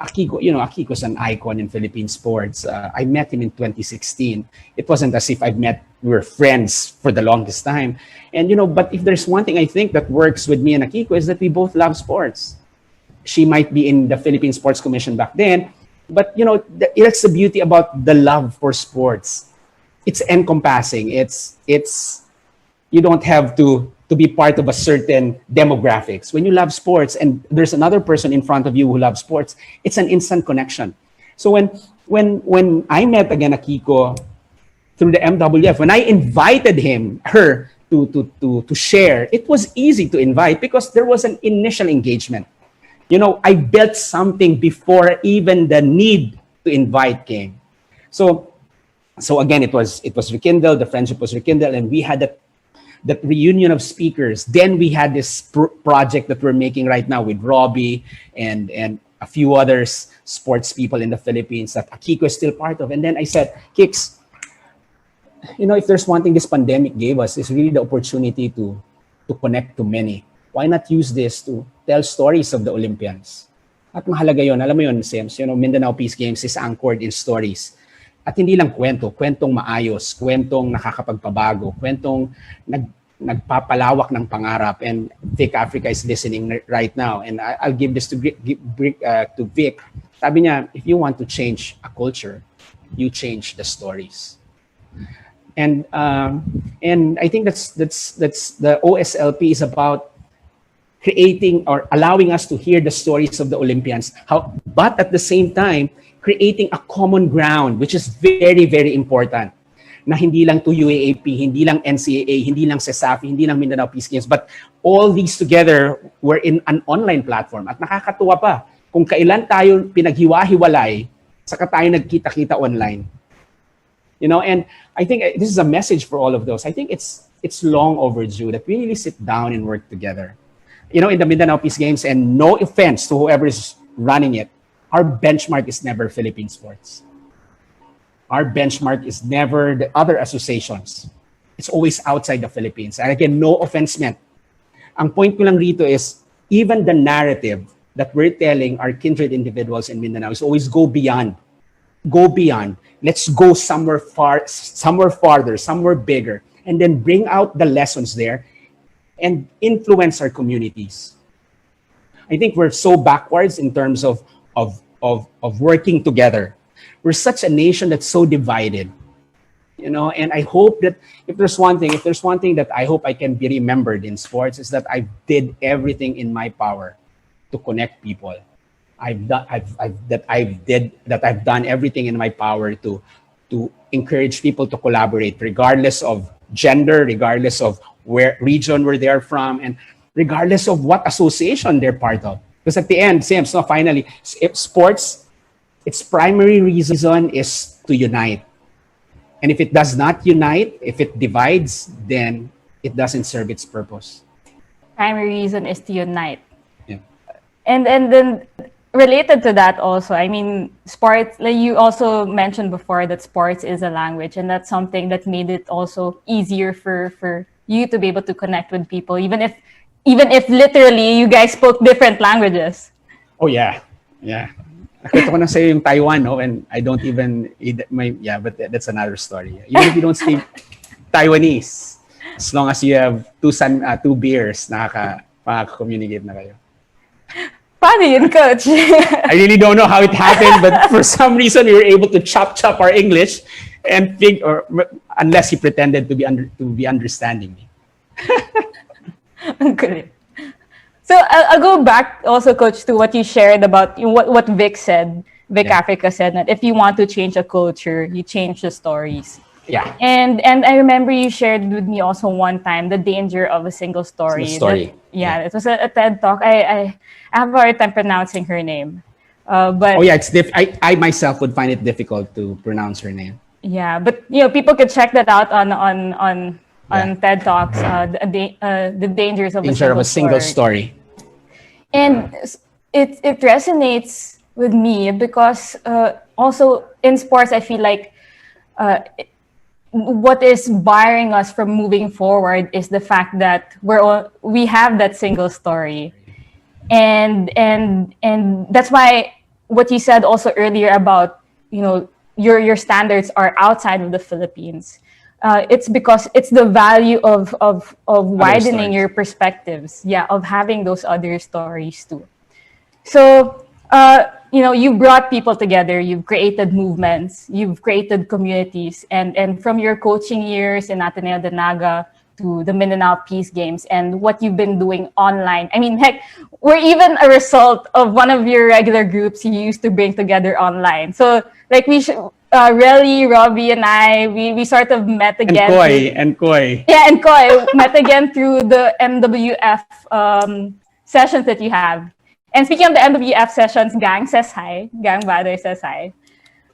Akiko, Akiko's an icon in Philippine sports. I met him in 2016. It wasn't as if we were friends for the longest time. And, but if there's one thing I think that works with me and Akiko is that we both love sports. She might be in the Philippine Sports Commission back then, but, that's the beauty about the love for sports. It's encompassing. It's you don't have to be part of a certain demographics. When you love sports and there's another person in front of you who loves sports, it's an instant connection. So when I met again Akiko through the MWF, when I invited her to share, it was easy to invite because there was an initial engagement. I built something before even the need to invite came. So again, it was rekindled, the friendship was rekindled, and we had that reunion of speakers. Then we had this project that we're making right now with Robbie and a few others, sports people in the Philippines that Akiko is still part of. And then I said, Kix, if there's one thing this pandemic gave us, is really the opportunity to connect to many. Why not use this to tell stories of the Olympians? At mahalaga yun, alam mo yun, Sims, Mindanao Peace Games is anchored in stories. At hindi lang kwentong maayos, kwentong nakakapagpabago, kwentong nagpapalawak ng pangarap. And Vic Africa is listening right now. And I'll give this to Vic. Sabi niya, if you want to change a culture, you change the stories. And I think that's the OSLP is about creating or allowing us to hear the stories of the Olympians. But at the same time, creating a common ground, which is very, very important. Na hindi lang to UAAP, hindi lang NCAA, hindi lang CESAFI, hindi lang Mindanao Peace Games, but all these together were in an online platform. At nakakatuwa pa, kung kailan tayo pinaghiwa-hiwalay, saka tayo nagkita-kita online. And I think this is a message for all of those. I think it's long overdue that we really sit down and work together. In the Mindanao Peace Games, and no offense to whoever is running it, our benchmark is never Philippine sports. Our benchmark is never the other associations. It's always outside the Philippines. And again, no offense meant. Ang point ko lang rito is, even the narrative that we're telling our kindred individuals in Mindanao is always go beyond. Go beyond. Let's go somewhere farther, somewhere bigger, and then bring out the lessons there and influence our communities. I think we're so backwards in terms of working together. We're such a nation that's so divided, and I hope that if there's one thing that I hope I can be remembered in sports, is that I did everything in my power to connect people. I've done everything in my power to encourage people to collaborate, regardless of gender, regardless of where region where they are from, and regardless of what association they're part of. Because at the end, finally, sports, its primary reason is to unite. And if it does not unite, if it divides, then it doesn't serve its purpose. Primary reason is to unite. Yeah. And then related to that also, I mean, sports, like you also mentioned before that sports is a language, and that's something that made it also easier for you to be able to connect with people, even if literally you guys spoke different languages. Oh yeah. Nakita ko na sa'yo yung Taiwan, no? And I don't even, but that's another story. Even if you don't speak Taiwanese, as long as you have two beers, makaka-communicate na kayo. Paano yun, Coach? I really don't know how it happened, but for some reason we were able to chop our English and unless he pretended to be understanding me. Correct. So I'll go back also, Coach, to what you shared about what Vic said. Vic Africa said that if you want to change a culture, you change the stories. Yeah. And I remember you shared with me also one time the danger of a single story. It was a TED talk. I have a hard time pronouncing her name. But it's I myself would find it difficult to pronounce her name. Yeah, but people could check that out on TED Talks. The dangers of a single story. And it resonates with me because also in sports, I feel like what is barring us from moving forward is the fact that we have that single story, and that's why what you said also earlier about, your standards are outside of the Philippines. It's because it's the value of widening stories. your perspectives. Yeah, of having those other stories too. So, you brought people together, you've created movements, you've created communities, and from your coaching years in Ateneo de Naga to the Mindanao Peace Games and what you've been doing online. I mean, heck, we're even a result of one of your regular groups you used to bring together online. So, like, Relly, Robbie, and I, we sort of met again. And Koi. Yeah, and Koi met again through the MWF sessions that you have. And speaking of the MWF sessions, Gang says hi. Gang Bader says hi.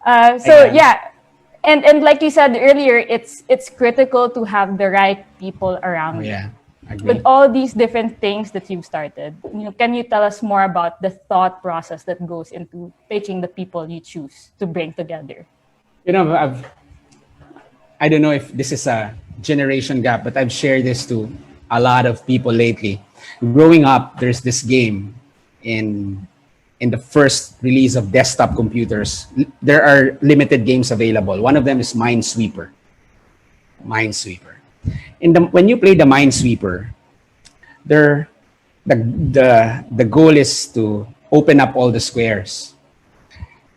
Yeah, and like you said earlier, it's critical to have the right people around you. Yeah, agree. With all these different things that you've started, can you tell us more about the thought process that goes into picking the people you choose to bring together? I don't know if this is a generation gap, but I've shared this to a lot of people lately. Growing up, there's this game in the first release of desktop computers. There are limited games available. One of them is Minesweeper. When you play the Minesweeper, the goal is to open up all the squares.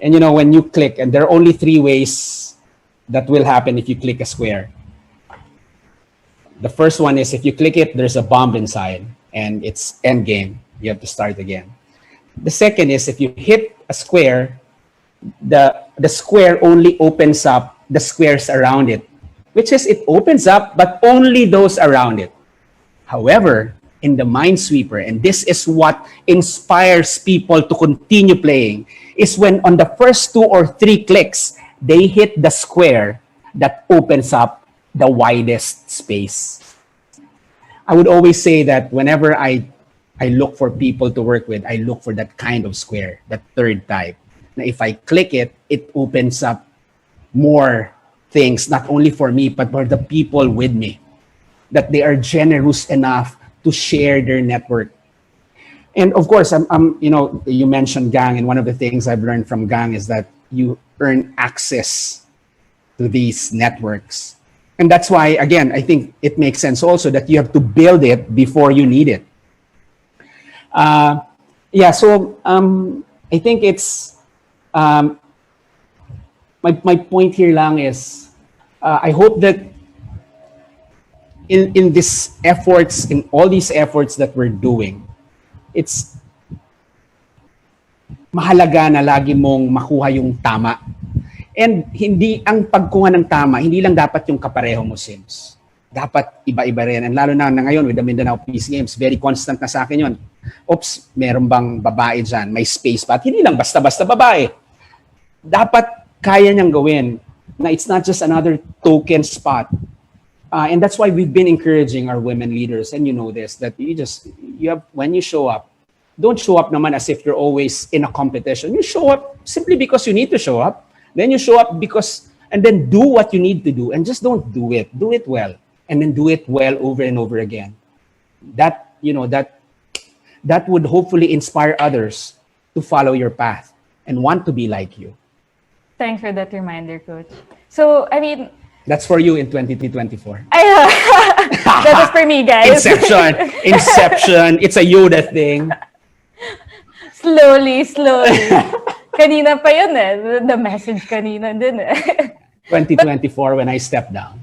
And when you click, and there are only 3 ways that will happen if you click a square. The first one is if you click it, there's a bomb inside, and it's end game. You have to start again. The second is if you hit a square, the square only opens up the squares around it, which is it opens up, but only those around it. However, in the Minesweeper, and this is what inspires people to continue playing, is when on the first 2 or 3 clicks, they hit the square that opens up the widest space. I would always say that whenever I look for people to work with, I look for that kind of square, that third type. Now, if I click it, it opens up more things, not only for me, but for the people with me, that they are generous enough to share their network. And of course, you mentioned Gang, and one of the things I've learned from Gang is that you earn access to these networks. And that's why, again, I think it makes sense also that you have to build it before you need it. I think it's, my point here lang is, I hope that in all these efforts that we're doing, it's mahalaga na lagi mong makuha yung tama. And ang pagkuha ng tama, hindi lang dapat yung kapareho mo, Sims. Dapat iba-iba rin. And lalo na ngayon with the Mindanao Peace Games, very constant na sa akin yun. Oops, meron bang babae dyan? May space pa. At hindi lang basta-basta babae. Dapat kaya niyang gawin na it's not just another token spot. And that's why we've been encouraging our women leaders, and you know this, that when you show up, don't show up naman as if you're always in a competition. You show up simply because you need to show up. Then you show up and then do what you need to do, and just don't do it. Do it well, and then do it well over and over again. That would hopefully inspire others to follow your path and want to be like you. Thanks for that reminder, Coach. So, I mean, that's for you in 2024. That was for me, guys. Inception. It's a Yoda thing. Slowly. Kanina pa yun eh. The message kanina din eh. 2024 when I step down.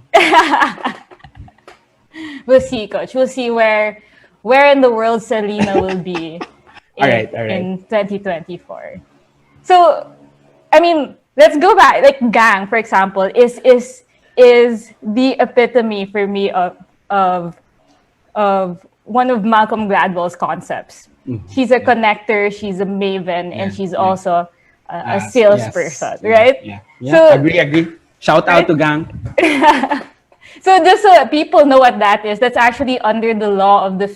We'll see, Coach. We'll see where in the world Selena will be in 2024. So, I mean, let's go back. Like Gang, for example, is the epitome for me of one of Malcolm Gladwell's concepts. Mm-hmm. She's a connector, she's a maven, and she's also a salesperson, right? Yeah. So, agree. Shout out to Gang. So just so people know what that is, that's actually under the law of the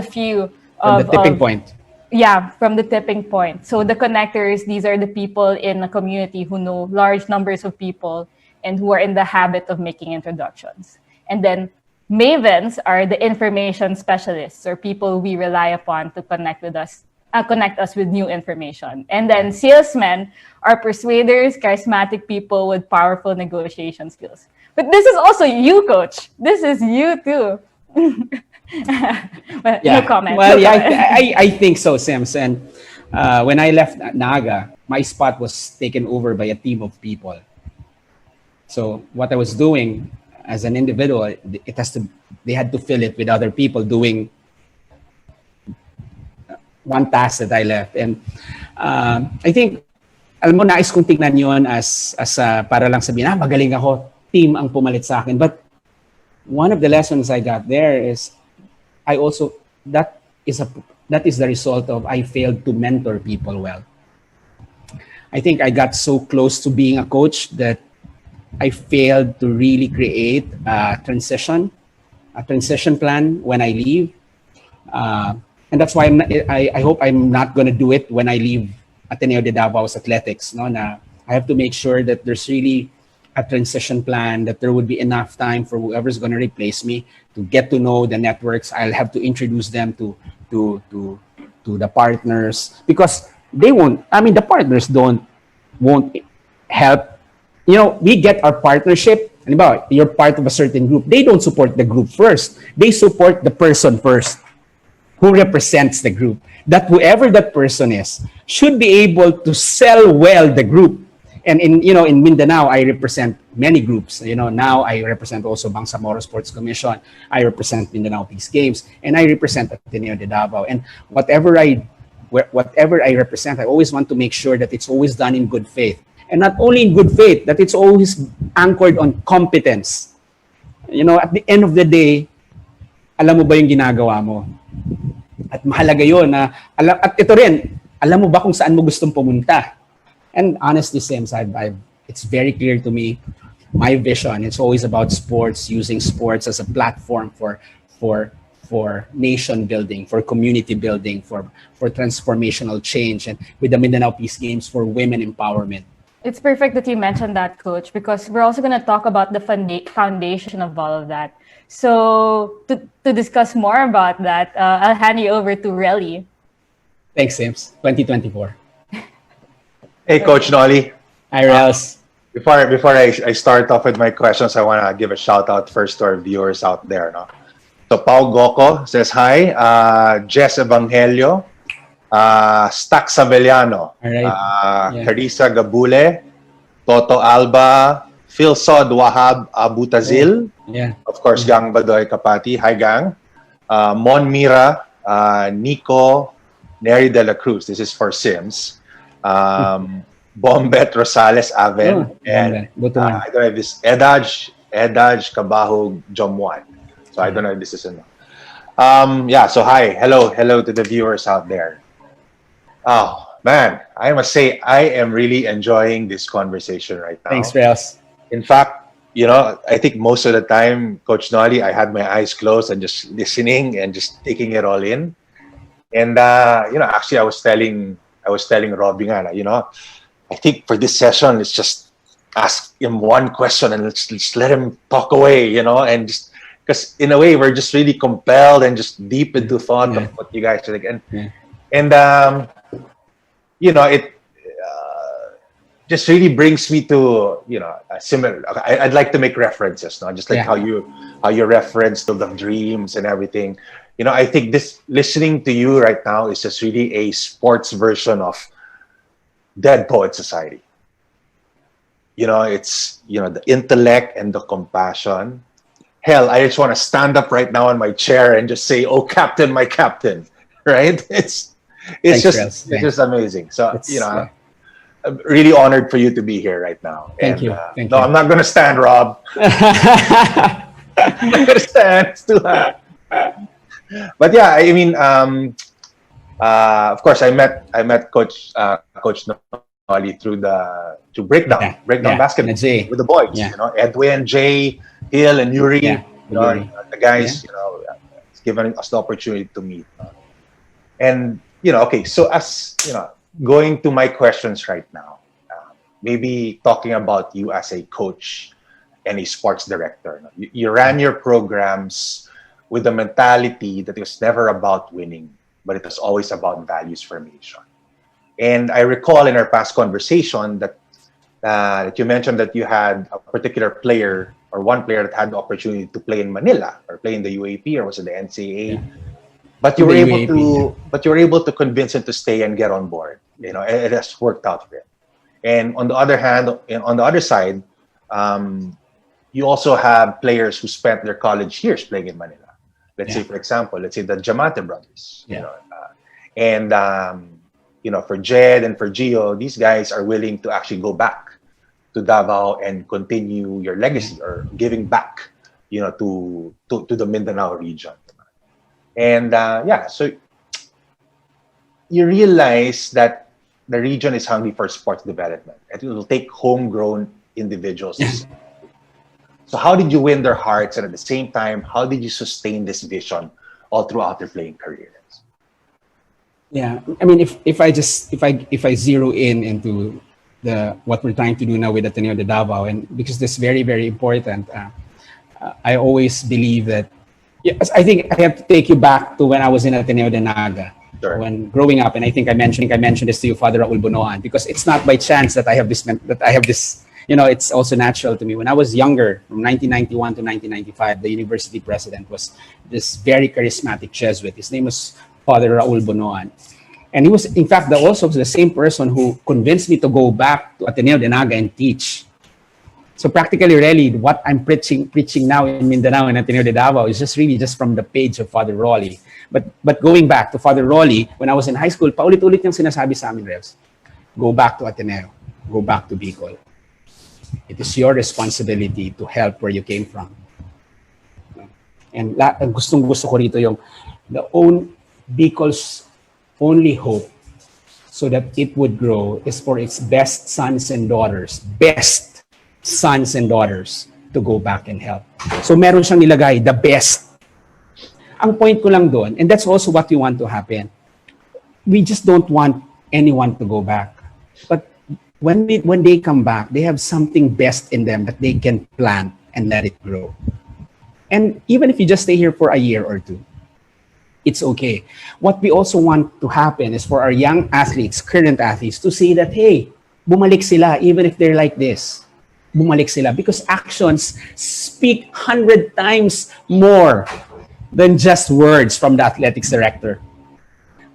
few. From the tipping point. Yeah, from the tipping point. So the connectors, these are the people in a community who know large numbers of people and who are in the habit of making introductions. And then mavens are the information specialists, or people we rely upon to connect with us connect us with new information. And then salesmen are persuaders, charismatic people with powerful negotiation skills. But this is also you, Coach. This is you too. Well, no comment. Well, no yeah, comment. I think so, Sims. And when I left Naga, my spot was taken over by a team of people. So what I was doing as an individual, they had to fill it with other people doing one task that I left. And I think, alam mo, nais kong tignan yun as para lang sabihin, magaling ako, team ang pumalit sa akin. But one of the lessons I got there is, that is the result of I failed to mentor people well. I think I got so close to being a coach that I failed to really create a transition plan when I leave. And that's why I hope I'm not going to do it when I leave Ateneo de Davao's athletics. No, na I have to make sure that there's really a transition plan, that there would be enough time for whoever's going to replace me to get to know the networks. I'll have to introduce them to the partners, because they won't. I mean, the partners won't help. You know, we get our partnership. Halimbawa, you're part of a certain group. They don't support the group first. They support the person first, who represents the group. That whoever that person is should be able to sell well the group. And in Mindanao, I represent many groups. Now I represent also Bangsamoro Sports Commission. I represent Mindanao Peace Games, and I represent Ateneo de Davao. And whatever I represent, I always want to make sure that it's always done in good faith. And not only in good faith, that it's always anchored on competence. At the end of the day, alam mo ba yung ginagawa mo? At mahalaga yun na, at ito rin, alam mo ba kung saan mo gustong pumunta? And honestly, Sims, it's very clear to me, my vision, it's always about sports, using sports as a platform for nation building, for community building, for transformational change, and with the Mindanao Peace Games, for women empowerment. It's perfect that you mentioned that, Coach, because we're also going to talk about the foundation of all of that. So to discuss more about that, I'll hand you over to Relly. Thanks, Sims. 2024. Hey, Coach Noli. Hi, Rels. Before I start off with my questions, I want to give a shout out first to our viewers out there. No? So Pau Goko says hi. Jess Evangelio. Stack Savellano. Right. Carissa Gabule. Toto Alba. Phil Sod Wahab Abutazil. Yeah. Of course, Gang Badoy Kapati. Hi, Gang. Mon Mira. Nico. Neri De La Cruz. This is for Sims. Bombet Rosales Aven, and I don't know if this Edaj Kabahog Jomwan. So I don't know if this is enough. So hello to the viewers out there. Oh man, I must say I am really enjoying this conversation right now. Thanks, Rels. In fact, I think most of the time, Coach Noli, I had my eyes closed and just listening and just taking it all in. And actually, I was telling Robbie, I think for this session, let's just ask him one question and let's let him talk away, and just because in a way we're just really compelled and just deep into thought of what you guys are like, it just really brings me to a similar. I'd like to make references, just like how you referenced the dreams and everything. I think this listening to you right now is just really a sports version of Dead Poet Society. It's the intellect and the compassion. Hell, I just want to stand up right now in my chair and just say, "Oh, Captain, my Captain!" Right? It's just amazing. So I'm really honored for you to be here right now. Thank you. I'm not going to stand, Rob. I'm not going to stand. It's too hard. But yeah, I mean, of course, I met Coach Noli through breakdown basketball with the boys. Edwin, Jay, Hill, and Yuri. The guys. It's given us the opportunity to meet. And okay. So as going to my questions right now, maybe talking about you as a coach and a sports director. You ran your programs with the mentality that it was never about winning. but it was always about values formation. And I recall in our past conversation that that you mentioned that you had a particular player or one player that had the opportunity to play in Manila or play in the UAP, or was it the NCAA? Yeah. But you In were the able UAP, to, but you were able to convince him to stay and get on board. You know, it has worked out for him. And on the other hand, on the other side, you also have players who spent their college years playing in Manila. Let's say, for example, let's say the Jamate brothers. Yeah. You know, and you know, for Jed and for Gio, these guys are willing to actually go back to Davao and continue your legacy or giving back, you know, to the Mindanao region. And yeah, so you realize that the region is hungry for sports development. It will take homegrown individuals. So how did you win their hearts, and at the same time, how did you sustain this vision all throughout their playing careers? Yeah, I mean, if I zero in into what we're trying to do now with Ateneo de Davao, and because this is very, very important, I always believe that. Yes, I think I have to take you back to when I was in Ateneo de Naga, Sure. when growing up, and I think I mentioned this to you, Father Raul Bonoan, because it's not by chance that I have this. You know, it's also natural to me. When I was younger, from 1991 to 1995, the university president was this very charismatic Jesuit. His name was Father Raul Bonoan. And he was, in fact, also the same person who convinced me to go back to Ateneo de Naga and teach. So practically, really, what I'm preaching now in Mindanao and Ateneo de Davao is just from the page of Father Rolly. But going back to Father Rolly, when I was in high school, paulit-ulit yung sinasabi sa amin, Revs, go back to Ateneo, go back to Bicol. It is your responsibility to help where you came from. And gustong-gusto ko rito yung Bicol's only hope so that it would grow is for its best sons and daughters to go back and help. So meron siyang nilagay, the best. Ang point ko lang doon, and that's also what we want to happen. We just don't want anyone to go back. But when they come back, they have something best in them that they can plant and let it grow. And even if you just stay here for a year or two, it's okay. What we also want to happen is for our young athletes, current athletes, to say that, hey, bumalik sila, even if they're like this. Bumalik sila. Because actions speak 100 times more than just words from the athletics director.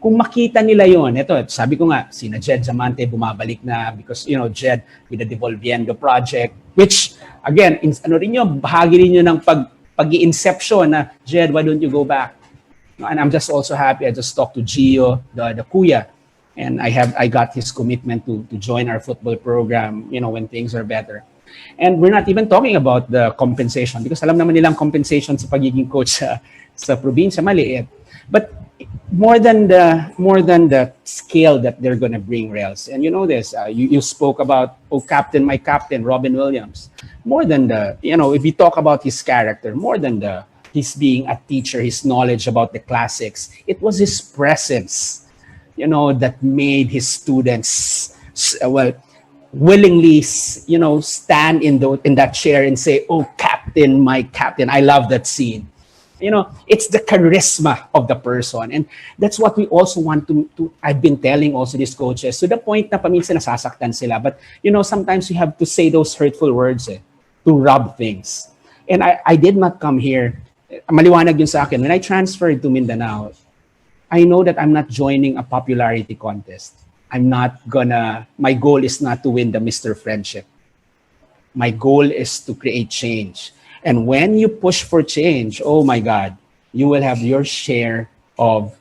Kung makita nila yon, ito, sabi ko nga, sina Jed Jamante bumabalik na because, you know, Jed with the Devolviendo project, which, again, bahagi rin yun ng pag-i-inception na, Jed, why don't you go back? And I'm just also happy, I just talked to Gio, the kuya, and I got his commitment to join our football program, you know, when things are better. And we're not even talking about the compensation because alam naman nilang compensation sa pagiging coach sa probinsya, maliit. But more than the scale that they're going to bring, Rails. And you know this, you spoke about, my captain, Robin Williams. More than if you talk about his character, more than his being a teacher, his knowledge about the classics, it was his presence, that made his students, willingly, stand in that chair and say, "Oh, captain, my captain." I love that scene. It's the charisma of the person. And that's what we also want to I've been telling also these coaches, to the point na paminsan nasasaktan sila. But, sometimes you have to say those hurtful words to rub things. And I did not come here, maliwanag yun sa akin. When I transferred to Mindanao, I know that I'm not joining a popularity contest. My goal is not to win the Mr. Friendship. My goal is to create change. And when you push for change, oh my God, you will have your share of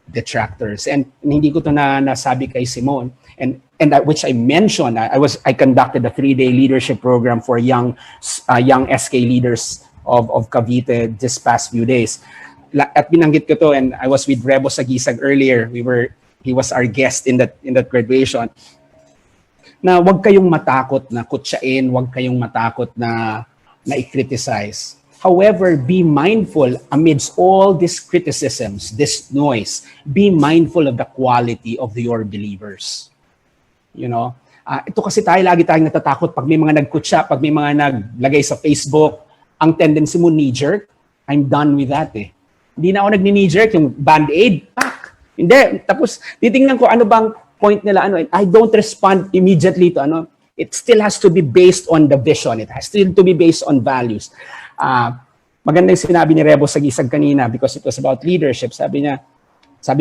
detractors. And hindi ko to nasabi kay Simon, and which I mentioned, I conducted a 3-day leadership program for young SK leaders of Cavite this past few days. At binanggit ko to, and I was with Rebo Sagisag earlier. He was our guest in that graduation. Na wag kayong matakot na kutsain, wag kayong matakot na i-criticize. However, be mindful amidst all these criticisms, this noise. Be mindful of the quality of your believers. Ito kasi lagi tayong natatakot pag may mga nagkutsa, pag may mga naglagay sa Facebook, ang tendency mo knee-jerk. I'm done with that Hindi na ako nagni-knee-jerk, yung band-aid, pak! Hindi. Tapos, titingnan ko ano bang point nila. I don't respond immediately to It still has to be based on the vision. It has still to be based on values. Maganda yung sinabi ni Rebo sa gisag kanina because it was about leadership. Sabi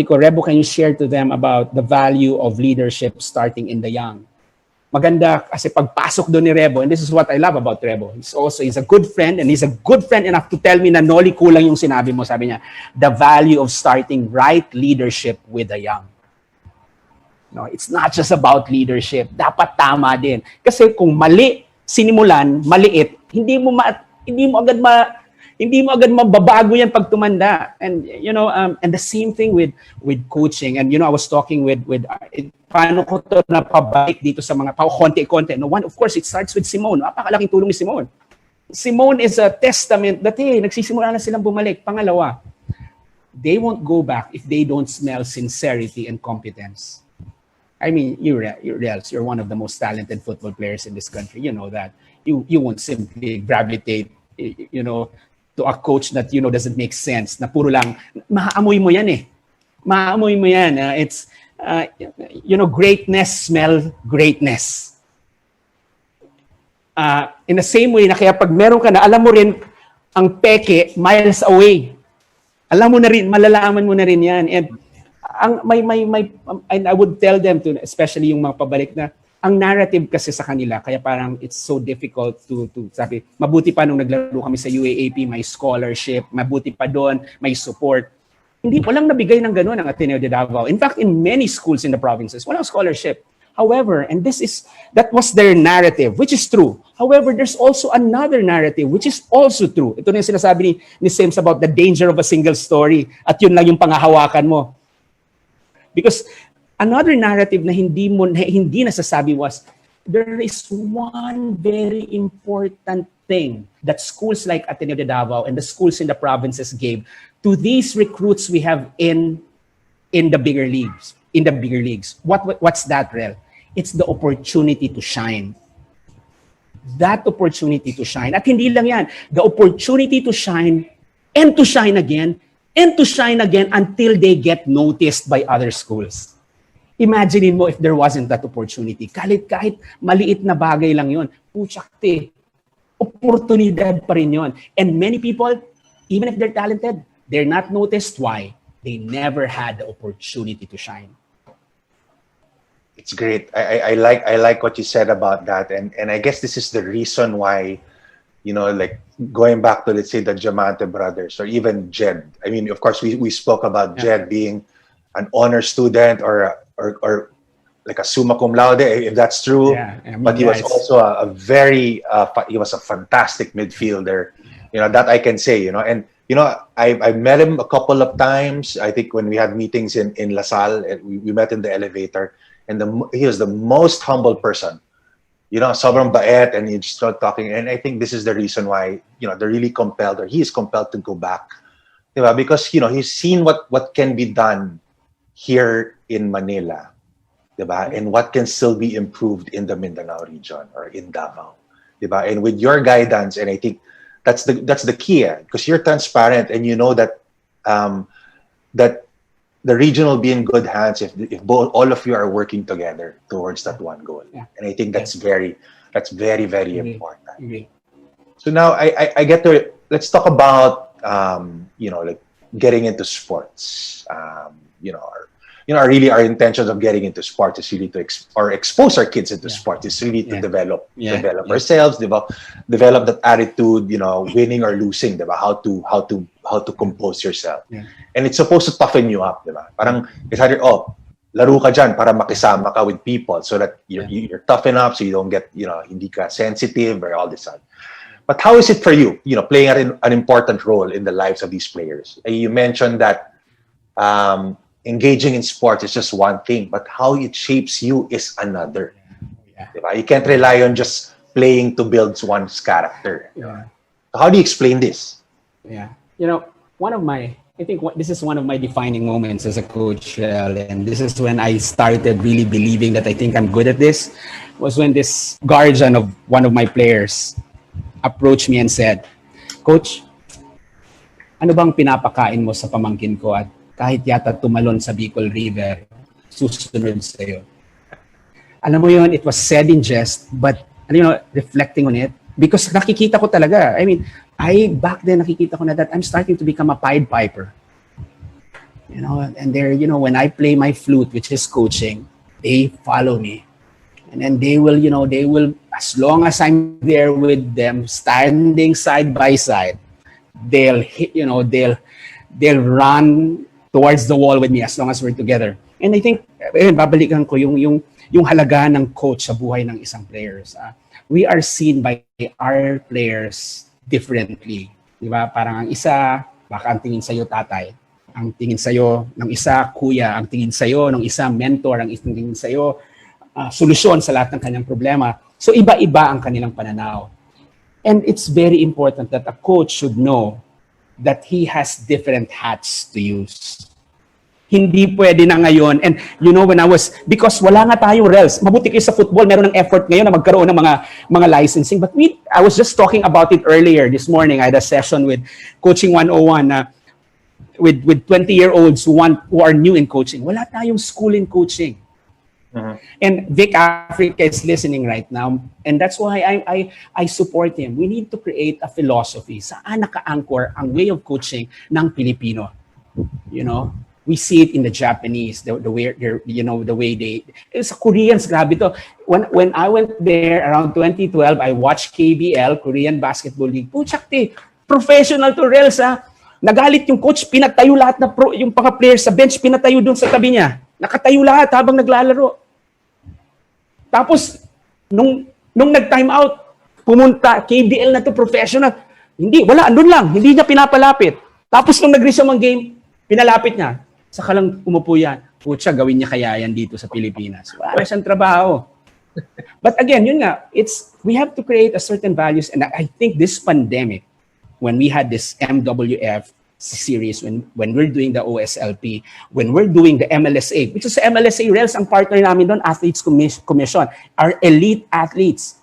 ko, Rebo, can you share to them about the value of leadership starting in the young? Maganda kasi pagpasok doon ni Rebo, and this is what I love about Rebo. He's a good friend, and he's a good friend enough to tell me na Noli, kulang yung sinabi mo. Sabi niya, the value of starting right leadership with the young. No, it's not just about leadership. Dapat tama din. Kasi kung mali, sinimulan, maliit, hindi mo agad mababago yan pag tumanda. And and the same thing with coaching. And I was talking with paano ko to napabalik dito sa mga konti-konti. No, one, of course, it starts with Simone. Napakalaking tulong ni Simone. Simone is a testament that nagsisimula na silang bumalik. Pangalawa, they won't go back if they don't smell sincerity and competence. I mean, you're one of the most talented football players in this country. You know that. You won't simply gravitate, to a coach that doesn't make sense. Na puro lang, maamoy mo yan eh. Maamoy mo yan. It's, greatness smell greatness. In the same way na kaya pag meron ka na, alam mo rin, ang peke, miles away. Alam mo na rin, malalaman mo na rin yan. And and I would tell them to, especially yung mga pabalik na, ang narrative kasi sa kanila, kaya parang it's so difficult to sabi, mabuti pa nung naglaro kami sa UAAP, may scholarship, mabuti pa doon, may support. Hindi, walang nabigay ng gano'n ang Ateneo de Davao. In fact, in many schools in the provinces, walang scholarship. However, and that was their narrative, which is true. However, there's also another narrative, which is also true. Ito na yung sinasabi ni Sims about the danger of a single story, at yun lang yung pangahawakan mo. Because another narrative na hindi nasasabi was, there is one very important thing that schools like Ateneo de Davao and the schools in the provinces gave to these recruits we have in the bigger leagues. What's that, Rel? It's the opportunity to shine. That opportunity to shine. At hindi lang yan. The opportunity to shine and to shine again and to shine again until they get noticed by other schools. Imagine mo if there wasn't that opportunity. Kahit maliit na bagay lang yon, puchakte, oportunidad pa rin yon. And many people, even if they're talented, they're not noticed. Why? They never had the opportunity to shine. It's great. I like what you said about that, and I guess this is the reason why, like going back to, let's say, the Diamante brothers or even Jed. I mean, of course, we spoke about Jed being an honor student or like a summa cum laude, if that's true. Yeah, I mean, but he was also he was a fantastic midfielder. That I can say. And I met him a couple of times. I think when we had meetings in La Salle, we met in the elevator, and he was the most humble person. Sobrang bait, and he just started talking. And I think this is the reason why they're really compelled, or he is compelled to go back, diba? Because he's seen what can be done here in Manila, diba? And what can still be improved in the Mindanao region or in Davao, diba? And with your guidance, and I think that's the key, because you're transparent and you know that that the region will be in good hands if all of you are working together towards that one goal. Yeah. And I think that's very important. Mm-hmm. So now I get to, let's talk about like getting into sports. Really our intentions of getting into sports is really to expose our kids into sports. Is really to develop ourselves, develop that attitude, winning or losing, diba? How to compose yourself. Yeah. And it's supposed to toughen you up, diba? Parang it's either laro ka dyan para makisama ka with people so that you're tough enough so you don't get, hindi ka sensitive or all this stuff. But how is it for you, playing an important role in the lives of these players? You mentioned that engaging in sports is just one thing, but how it shapes you is another. Yeah. You can't rely on just playing to build one's character. Yeah. So how do you explain this? Yeah. I think this is one of my defining moments as a coach, and this is when I started really believing that I think I'm good at this, was when this guardian of one of my players approached me and said, "Coach, ano bang pinapakain mo sa pamangkin ko at kahit yata tumalon sa Bicol River, susunod sa'yo. Alam mo yun, it was said in jest, but reflecting on it, because nakikita ko talaga, back then nakikita ko na that I'm starting to become a Pied Piper. And they're, when I play my flute, which is coaching, they follow me. And then they will, as long as I'm there with them, standing side by side, they'll hit, they'll run towards the wall with me as long as we're together. And I think, babalikan ko yung halaga ng coach sa buhay ng isang players. We are seen by our players differently. Di ba? Parang ang isa, baka ang tingin sa'yo tatay. Ang tingin sa'yo ng isa, kuya. Ang tingin sa'yo ng isa, mentor. Ang tingin sa'yo, solusyon sa lahat ng kanyang problema. So iba-iba ang kanilang pananaw. And it's very important that a coach should know that he has different hats to use. Hindi pwede na ngayon. And because wala nga tayong reels. Mabuti kayo sa football, meron ng effort ngayon na magkaroon ng mga licensing. But I was just talking about it earlier this morning. I had a session with Coaching 101 with 20-year-olds who are new in coaching. Wala tayong school in coaching. Uh-huh. And Vic Africa is listening right now. And that's why I support him. We need to create a philosophy. Saan naka-anchor ang way of coaching ng Pilipino? We see it in the Japanese, the way they, sa Koreans, grabe to. When I went there around 2012, I watched KBL, Korean Basketball League. Puchakti, professional to reals ha. Nagalit yung coach, pinatayo lahat yung mga players sa bench, pinatayo dun sa tabi niya. Nakatayo lahat habang naglalaro. Tapos, nung nag-time out, pumunta, KBL na to, professional. Hindi, wala, andun lang. Hindi niya pinapalapit. Tapos nung nag-resume ang game, pinalapit niya. Saka lang umupo yan. Pucha, gawin niya kaya yan dito sa Pilipinas. Wala siyang trabaho. But again, yun nga, we have to create a certain values. And I think this pandemic, when we had this MWF series, when we're doing the OSLP, when we're doing the MLSA, which is MLSA Rails, ang partner namin doon, Athletes Commission, our elite athletes.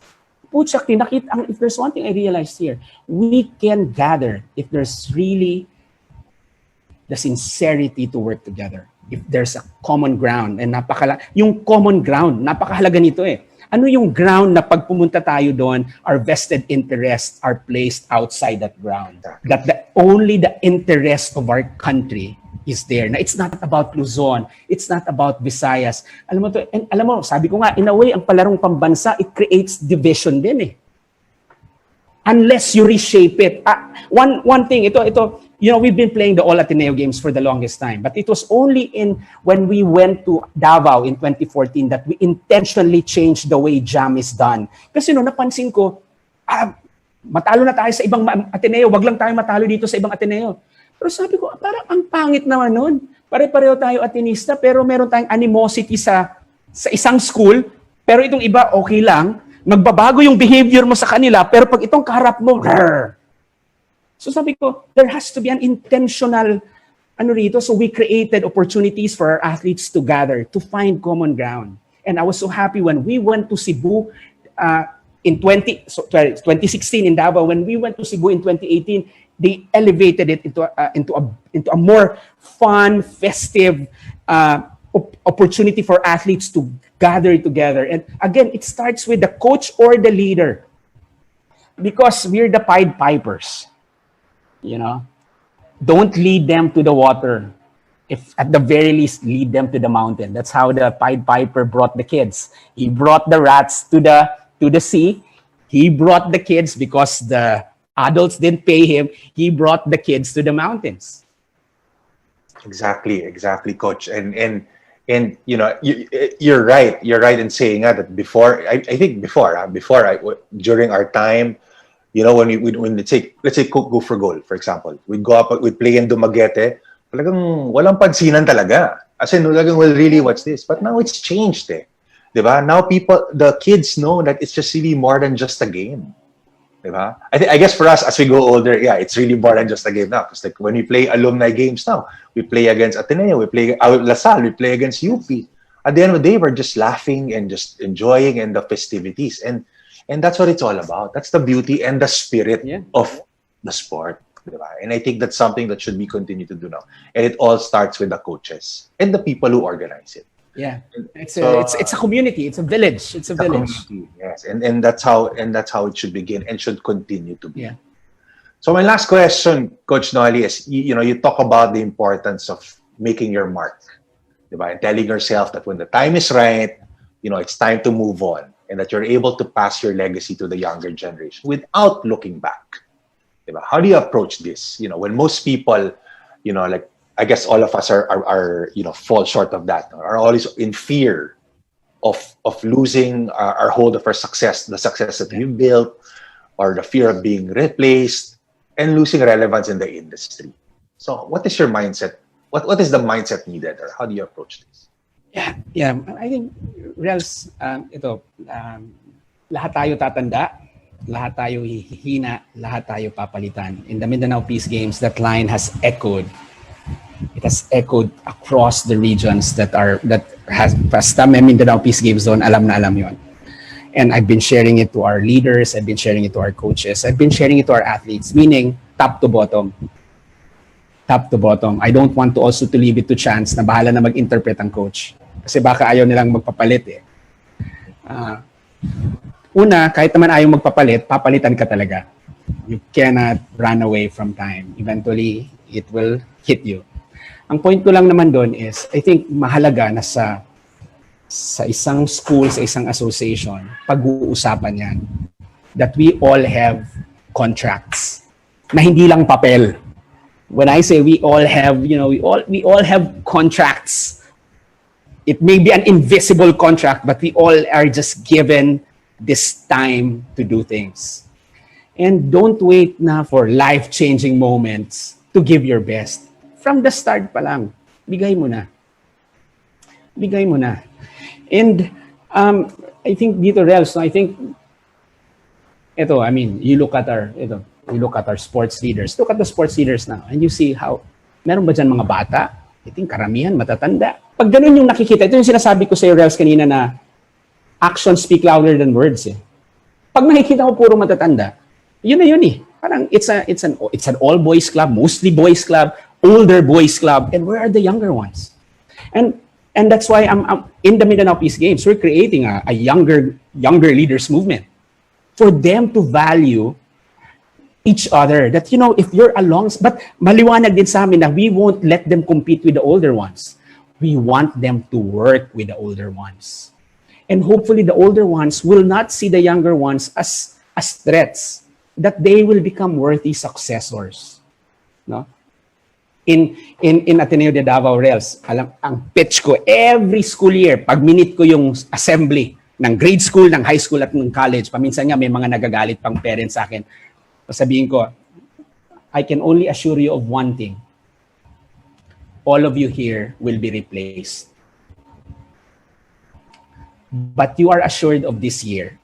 Puchak, if there's one thing I realized here, we can gather if there's really the sincerity to work together. If there's a common ground, and yung common ground, napakahalaga nito eh. Ano yung ground na pag pumunta tayo doon, our vested interests are placed outside that ground. That only the interest of our country is there. Na it's not about Luzon, it's not about Visayas. Alam mo, sabi ko nga, in a way, ang palarong pambansa, it creates division din eh. Unless you reshape it. One thing, ito, we've been playing the All Ateneo games for the longest time, but it was only when we went to Davao in 2014 that we intentionally changed the way jam is done. Kasi napansin ko, matalo na tayo sa ibang Ateneo, wag lang tayo matalo dito sa ibang Ateneo. Pero sabi ko, parang ang pangit naman nun. Pare-pareho tayo Atenista, pero meron tayong animosity sa isang school, pero itong iba okay lang. Magbabago yung behavior mo sa kanila, pero pag itong kaharap mo, rrr. So sabi ko, there has to be an intentional, so we created opportunities for our athletes to gather, to find common ground. And I was so happy when we went to Cebu in 2016 in Davao. When we went to Cebu in 2018, they elevated it into a more fun, festive opportunity for athletes to gather together. And again, it starts with the coach or the leader, because we're the Pied Pipers. Don't lead them to the water. If at the very least, lead them to the mountain. That's how the Pied Piper brought the kids. He brought the rats to the sea. He brought the kids because the adults didn't pay him. He brought the kids to the mountains. Exactly, Coach. And you're right. You're right in saying that before. I think during our time, when let's say go for goal, for example, we'd go up, we'd play in Dumaguete, talagang walang pansinan talaga. As in, talagang, well, really, what's this? But now it's changed eh. Diba? Now the kids know that it's just really more than just a game. Diba? I guess for us, as we go older, yeah, it's really more than just a game now. Because like when we play alumni games now, we play against Ateneo, we play LaSalle, we play against UP. At the end of the day, we're just laughing and just enjoying and the festivities. And that's what it's all about. That's the beauty and the spirit of the sport. Diba? And I think that's something that should be continued to do now. And it all starts with the coaches and the people who organize it. Yeah, it's a community. It's a village. It's a village. Community, yes, and that's how it should begin and should continue to be. Yeah. So my last question, Coach Noli, is you talk about the importance of making your mark, diba? And telling yourself that when the time is right, it's time to move on, and that you're able to pass your legacy to the younger generation without looking back. Diba? How do you approach this? When most people, like I guess all of us are fall short of that, are always in fear of losing our hold of our success, the success that we've built, or the fear of being replaced and losing relevance in the industry. So what is your mindset? What is the mindset needed, or how do you approach this? Yeah. I think, Rels, lahat tayo tatanda, lahat tayo hihina, lahat tayo papalitan. In the Mindanao Peace Games, that line has echoed. It has echoed across the regions that has basta may Mindanao Peace Games zone, alam na alam yon. And I've been sharing it to our leaders, I've been sharing it to our coaches, I've been sharing it to our athletes, meaning top to bottom. Top to bottom. I don't want to also to leave it to chance na bahala na mag-interpret ang coach. Kasi baka ayaw nilang magpapalit eh. Una, kahit naman ayaw magpapalit, papalitan ka talaga. You cannot run away from time. Eventually, it will hit you. Ang point ko lang naman doon is, I think mahalaga na sa isang school, sa isang association, pag-uusapan yan, that we all have contracts na hindi lang papel. When I say we all have, we all have contracts. It may be an invisible contract, but we all are just given this time to do things. And don't wait na for life-changing moments to give your best. From the start pa lang, bigay mo na. Bigay mo na. And I think dito, Rels, I think you look at our sports leaders. Look at the sports leaders now, and you see how meron ba dyan mga bata? I think karamihan matatanda. Pag ganun yung nakikita, ito yung sinasabi ko sa Rels kanina na actions speak louder than words eh. Pag nakikita ko puro matatanda, yun na yun eh. Parang it's an all boys club, mostly boys club, older boys club, and where are the younger ones? And that's why I'm in the Mindanao Peace Games, we're creating a younger leaders movement for them to value each other. That, if you're along, but maliwanag din sa amin na we won't let them compete with the older ones. We want them to work with the older ones. And hopefully the older ones will not see the younger ones as threats, that they will become worthy successors. No? In Ateneo de Davao, Rels, ang pitch ko every school year, pag minute ko yung assembly ng grade school, ng high school at ng college, paminsan nga may mga nagagalit pang parents sa akin. Sabihin ko, I can only assure you of one thing. All of you here will be replaced. But you are assured of this year.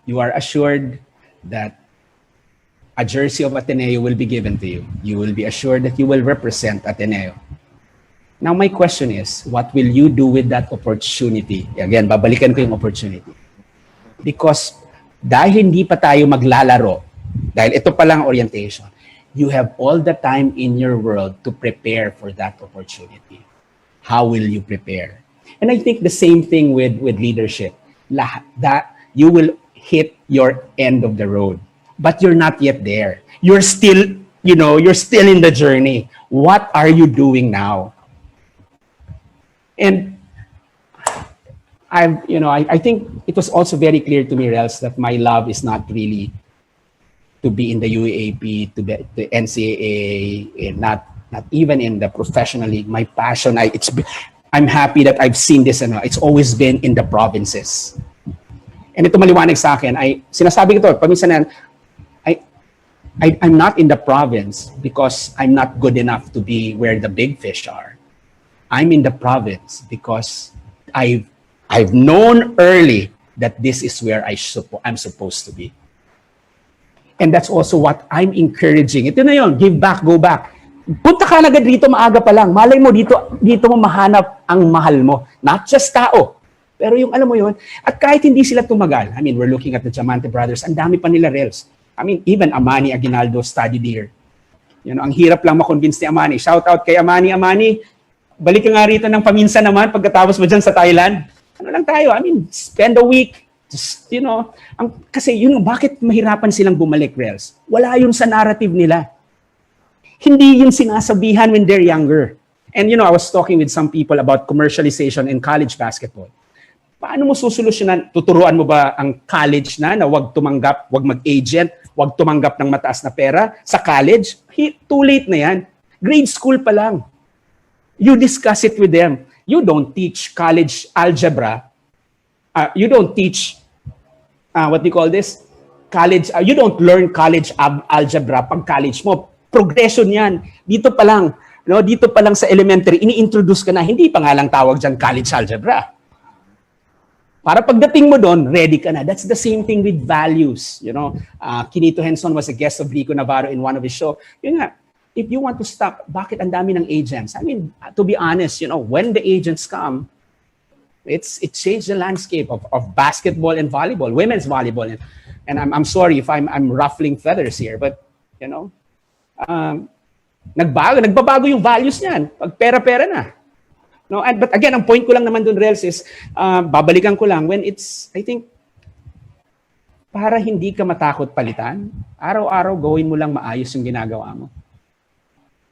You are assured that a jersey of Ateneo will be given to you. You will be assured that you will represent Ateneo. Now my question is, what will you do with that opportunity? Again, babalikan ko yung opportunity. Because dahil hindi pa tayo maglalaro, dahil ito pa lang orientation, you have all the time in your world to prepare for that opportunity. How will you prepare? And I think the same thing with leadership. That you will hit your end of the road, but you're not yet there. You're still, you're still in the journey. What are you doing now? And I think it was also very clear to me, Rels, that my love is not really to be in the UAAP, to be the NCAA, and not even in the professional league. My passion, I'm happy that I've seen this, and it's always been in the provinces. And ito maliwanag sa akin, sinasabi ko to, paminsan I'm not in the province because I'm not good enough to be where the big fish are. I'm in the province because I've known early that this is where I'm supposed to be. And that's also what I'm encouraging. Ito na yun, give back, go back. Punta ka agad dito maaga pa lang. Malay mo, dito mo mahanap ang mahal mo. Not just tao. Pero yung alam mo yun, at kahit hindi sila tumagal, we're looking at the Diamante brothers, ang dami pa nila, Rels. I mean, even Amani Aguinaldo studied here. Ang hirap lang makonvince ni Amani. Shout out kay Amani. Amani, balik ka nga rito ng paminsan naman pagkatapos mo dyan sa Thailand. Ano lang tayo? I mean, spend a week. Just, kasi bakit mahirapan silang bumalik, Rels? Wala yun sa narrative nila. Hindi yun sinasabihan when they're younger. And I was talking with some people about commercialization in college basketball. Paano mo susolusyonan? Tuturuan mo ba ang college na wag tumanggap, wag mag-agent, wag tumanggap ng mataas na pera sa college? Too late na yan. Grade school pa lang. You discuss it with them. You don't teach college algebra. You don't teach, what do you call this? College, you don't learn college algebra pag college mo. Progression yan. Dito pa lang. Dito pa lang sa elementary, ini-introduce ka na. Hindi pa nga lang tawag dyan college algebra. Para pagdating mo doon, ready ka na. That's the same thing with values. Kinito Henson was a guest of Rico Navarro in one of his show. If you want to stop, bakit ang dami ng agents? I mean, to be honest, when the agents come, it changed the landscape of basketball and volleyball, women's volleyball. And I'm sorry if I'm ruffling feathers here, but, nagbabago yung values niyan. Pag pera-pera na. But again, ang point ko lang naman dun, Rels, is babalikan ko lang when I think, para hindi ka matakot palitan, araw-araw gawin mo lang maayos yung ginagawa mo.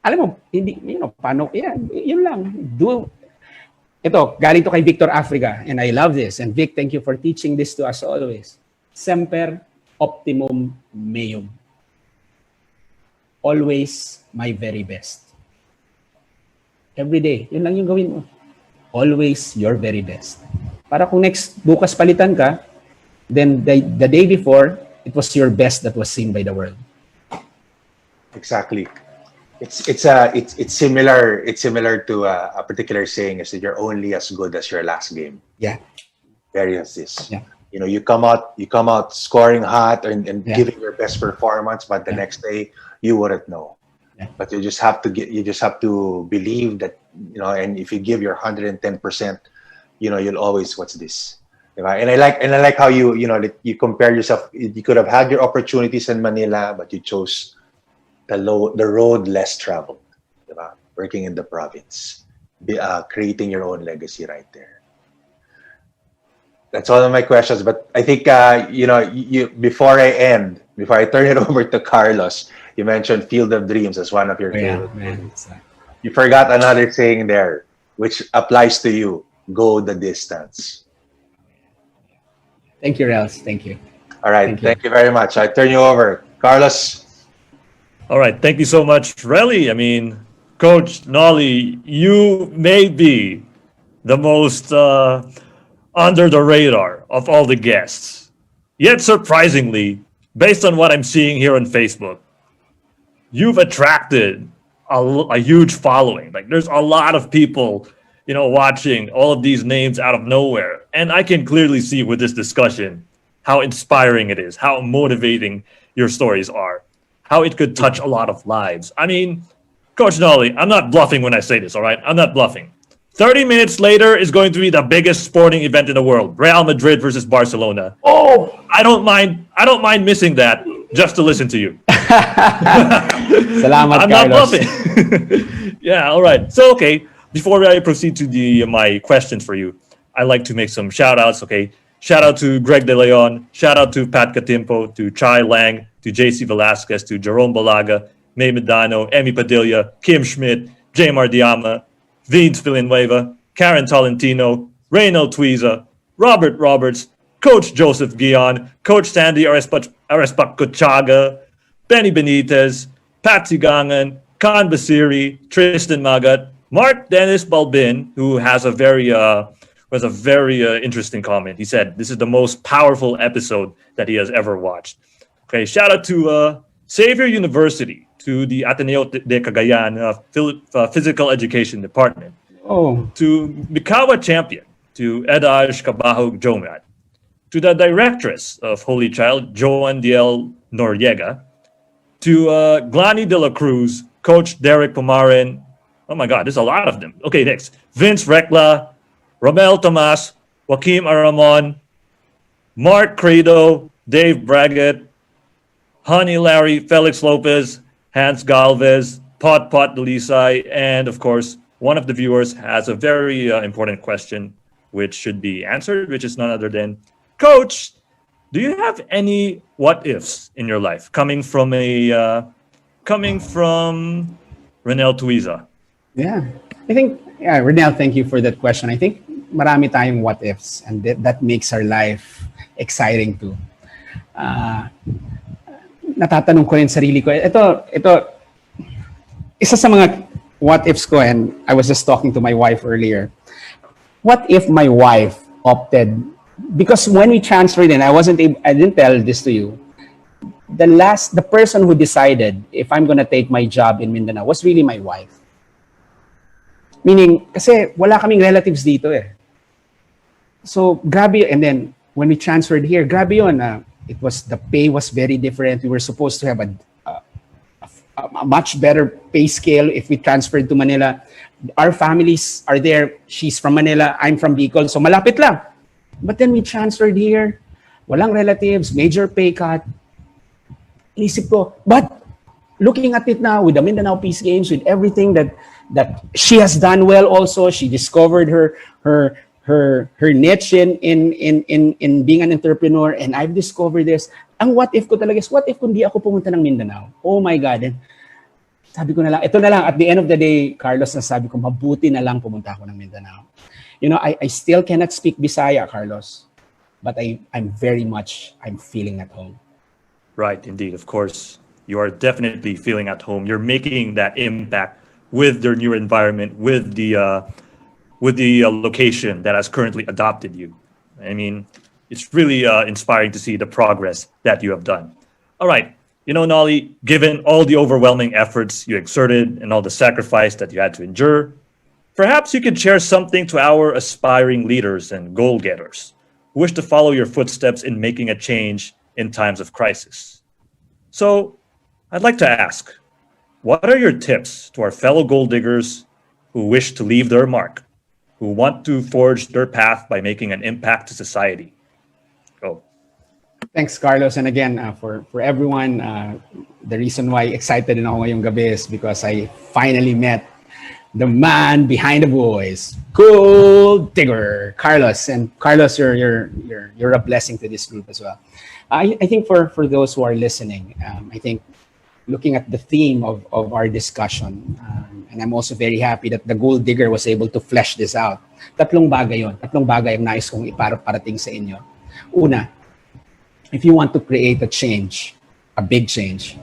Alam mo, hindi, paano, yun lang. Ito, galing to kay Victor Africa, and I love this. And Vic, thank you for teaching this to us always. Semper optimum meum. Always my very best. Every day, yun lang yung gawin mo. Always your very best. Para kung bukas palitan ka, then the day before, it was your best that was seen by the world. Exactly. It's similar to a particular saying is that you're only as good as your last game. Yeah. Variance this. Yeah. You come out scoring hot and giving your best performance, but the next day you wouldn't know. Yeah. But you just have to believe that, and if you give your 110%, you'll always what's this. And I like how you compare yourself. You could have had your opportunities in Manila, but you chose the road less traveled, working in the province, creating your own legacy right there. That's all of my questions. But I think before I turn it over to Carlos, you mentioned Field of Dreams as one of your favorite movies. You forgot another saying there, which applies to you: go the distance. Thank you, Rels. Thank you. All right. Thank you very much. I turn you over, Carlos. All right, thank you so much, Relly. I mean, Coach Noli, you may be the most under the radar of all the guests. Yet surprisingly, based on what I'm seeing here on Facebook, you've attracted a huge following. Like, there's a lot of people, watching all of these names out of nowhere. And I can clearly see with this discussion how inspiring it is, how motivating your stories are, how it could touch a lot of lives. I mean, Coach Noli, I'm not bluffing when I say this, all right? I'm not bluffing. 30 minutes later is going to be the biggest sporting event in the world, Real Madrid versus Barcelona. Oh, I don't mind missing that just to listen to you. Salamat, I'm Carlos. not bluffing. Yeah, all right. So, okay, before I proceed to my questions for you, I'd like to make some shout outs, okay? Shout out to Greg De Leon, shout out to Pat Catimpo, to Chai Lang, to JC Velasquez, to Jerome Balaga, May Medano, Emmy Padilla, Kim Schmidt, J. Mardiama, Vince Villanueva, Karen Tolentino, Reynald Twiza, Robert Roberts, Coach Joseph Guion, Coach Sandy Arespakutchaga, Benny Benitez, Patsy Gangan, Khan Basiri, Tristan Magat, Mark Dennis Balbin, who has a very interesting comment. He said, this is the most powerful episode that he has ever watched. Okay, shout out to Xavier University, to the Ateneo de Cagayan Physical Education Department, to Mikawa Champion, to Edaj Kabahog Jomad, to the Directress of Holy Child, Joan Diel Noriega, to Glani de la Cruz, Coach Derek Pomarin. Oh my God, there's a lot of them. Okay, next. Vince Rekla, Romel Tomas, Joaquim Aramon, Mark Credo, Dave Braggett, Honey Larry, Felix Lopez, Hans Galvez, Pot Delisai, and of course, one of the viewers has a very important question which should be answered, which is none other than, Coach, do you have any what ifs in your life coming from Renel Tuiza? Yeah, I think, yeah, Renel, thank you for that question. I think marami tayong what ifs, and that makes our life exciting too. Natatanong ko rin sarili ko, ito, isa sa mga what ifs ko, and I was just talking to my wife earlier. What if my wife opted, because when we transferred in, I didn't tell this to you. The person who decided if I'm gonna take my job in Mindanao was really my wife. Meaning, kasi wala kaming relatives dito eh. So, grabe, and then when we transferred here, grabe yun. The pay was very different. We were supposed to have a much better pay scale if we transferred to Manila. Our families are there. She's from Manila, I'm from Bicol, so malapit lang. But then we transferred here, walang relatives, major pay cut. Inisip ko, but looking at it now with the Mindanao Peace Games, with everything that she has done well also, she discovered her niche in being an entrepreneur, and I've discovered this. Ang what if ko talaga is, what if kung di ako pumunta ng Mindanao? Oh my God. And sabi ko na lang, ito na lang, at the end of the day, Carlos, nasabi ko, mabuti na lang pumunta ako ng Mindanao. You know, I still cannot speak Bisaya, Carlos, but I'm feeling at home. Right, indeed. Of course, you are definitely feeling at home. You're making that impact with their new environment, with the location that has currently adopted you. I mean, it's really inspiring to see the progress that you have done. All right, you know, Noli, given all the overwhelming efforts you exerted and all the sacrifice that you had to endure, perhaps you could share something to our aspiring leaders and goal-getters who wish to follow your footsteps in making a change in times of crisis. So, I'd like to ask, what are your tips to our fellow gold diggers who wish to leave their mark, who want to forge their path by making an impact to society? Go. Thanks, Carlos. And again, for everyone, the reason why excited ako ngayong gabi is because I finally met the man behind the voice, Gold Digger, Carlos. And Carlos, you're a blessing to this group as well. I think for those who are listening, I think looking at the theme of our discussion, and I'm also very happy that the Gold Digger was able to flesh this out. Tatlong bagay ang nais kong iparating sa inyo. Una, if you want to create a change, a big change,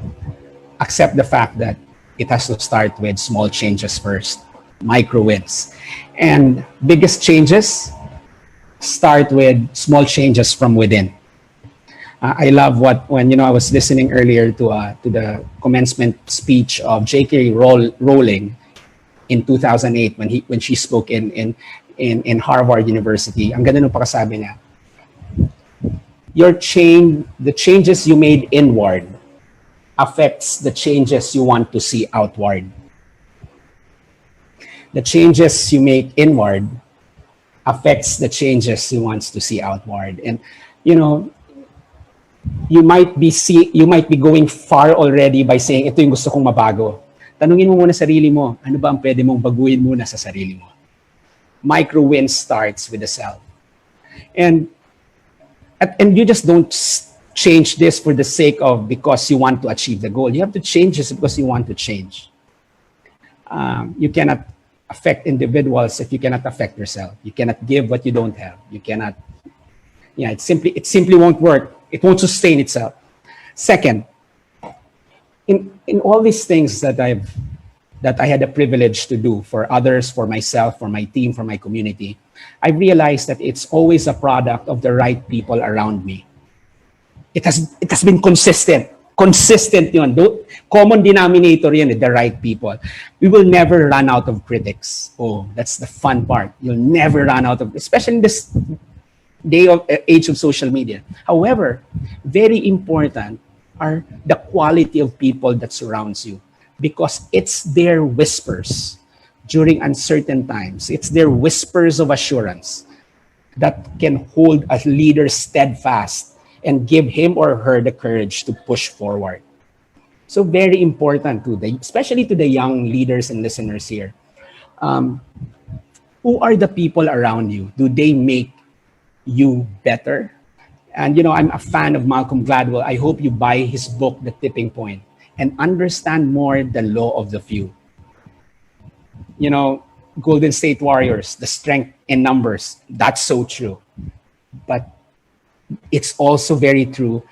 accept the fact that it has to start with small changes first, micro wins. And biggest changes start with small changes from within. I love when I was listening earlier to the commencement speech of J.K. Rowling in 2008 when she spoke in Harvard University. Ang ganda nung pakasabi niya. The changes you made inward affects the changes you want to see outward. The changes you make inward affects the changes you want to see outward. And you know, you might be going far already by saying, ito yung gusto kong mabago. Tanungin mo muna sarili mo, ano ba ang pwede mong baguhin muna sa sarili mo? Micro win starts with the self. And you just don't change this for the sake of because you want to achieve the goal. You have to change this because you want to change. You cannot affect individuals if you cannot affect yourself. You cannot give what you don't have. You cannot, it simply won't work. It won't sustain itself. Second, in all these things that I had the privilege to do for others, for myself, for my team, for my community, I realized that it's always a product of the right people around me. It has been consistent. Consistent yun. Common denominator yun, the right people. We will never run out of critics. Oh, that's the fun part. You'll never run out of, especially in this age of social media. However, very important are the quality of people that surrounds you, because it's their whispers during uncertain times. It's their whispers of assurance that can hold a leader steadfast and give him or her the courage to push forward. So very important especially to the young leaders and listeners here. Who are the people around you? Do they make you better? And I'm a fan of Malcolm Gladwell. I hope you buy his book, The Tipping Point, and understand more the law of the few. Golden State Warriors, the strength in numbers, that's so true. But it's also very true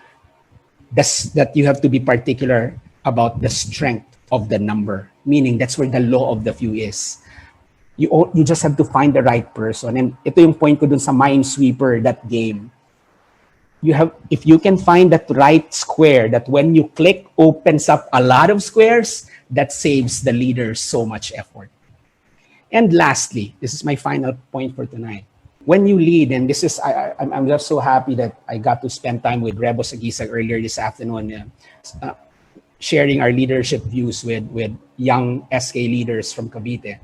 that you have to be particular about the strength of the number, meaning that's where the law of the few is. You just have to find the right person. And ito yung point ko dun sa Minesweeper, that game. If you can find that right square that when you click opens up a lot of squares, that saves the leader so much effort. And lastly, this is my final point for tonight. When you lead, and this is, I'm just so happy that I got to spend time with Rebo Sagisag earlier this afternoon, sharing our leadership views with young SK leaders from Cavite.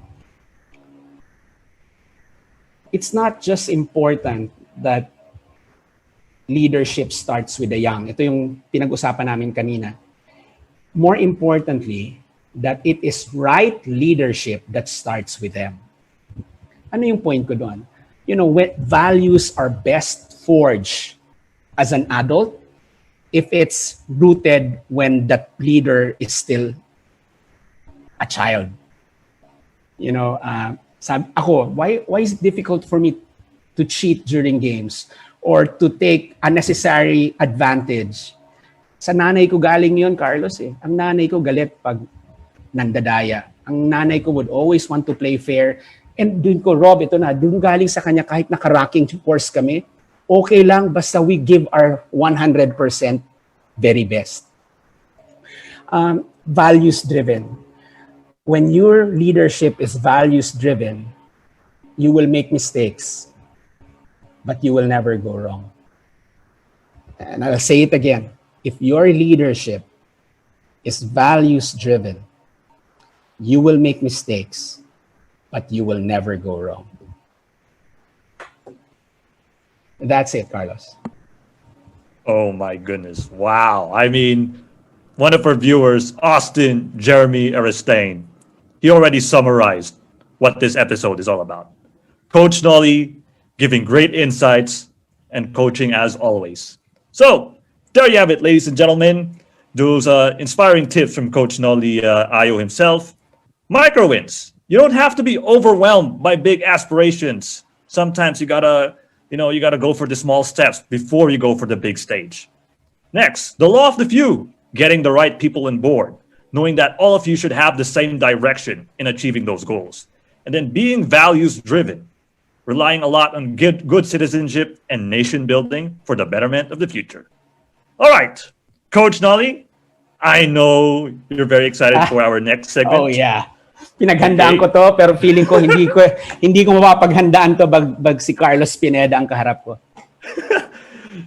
It's not just important that leadership starts with the young. Ito yung pinag-usapan namin kanina. More importantly, that it is right leadership that starts with them. Ano yung point ko doon? When values are best forged as an adult, if it's rooted when that leader is still a child. Sabi ako, why is it difficult for me to cheat during games or to take unnecessary advantage? Sa nanay ko galing yun, Carlos. Ang nanay ko galit pag nandadaya. Ang nanay ko would always want to play fair. And dun ko, Rob, ito na, dun galing sa kanya kahit naka-rocking course kami, okay lang basta we give our 100% very best. Values-driven. When your leadership is values-driven, you will make mistakes, but you will never go wrong. And I'll say it again. If your leadership is values-driven, you will make mistakes, but you will never go wrong. That's it, Carlos. Oh my goodness. Wow. I mean, one of our viewers, Austin Jeremy Aristain, he already summarized what this episode is all about. Coach Noli giving great insights and coaching as always. So, there you have it, ladies and gentlemen. Those inspiring tips from Coach Noli Ayo himself. Micro wins. You don't have to be overwhelmed by big aspirations. Sometimes you gotta go for the small steps before you go for the big stage. Next, the law of the few. Getting the right people on board. Knowing that all of you should have the same direction in achieving those goals. And then being values-driven. Relying a lot on good citizenship and nation building for the betterment of the future. All right, Coach Noli, I know you're very excited for our next segment. Oh yeah. Pinaghandaan ko to pero feeling ko hindi ko mapapaghandaan to bag si Carlos Pineda ang kaharap ko.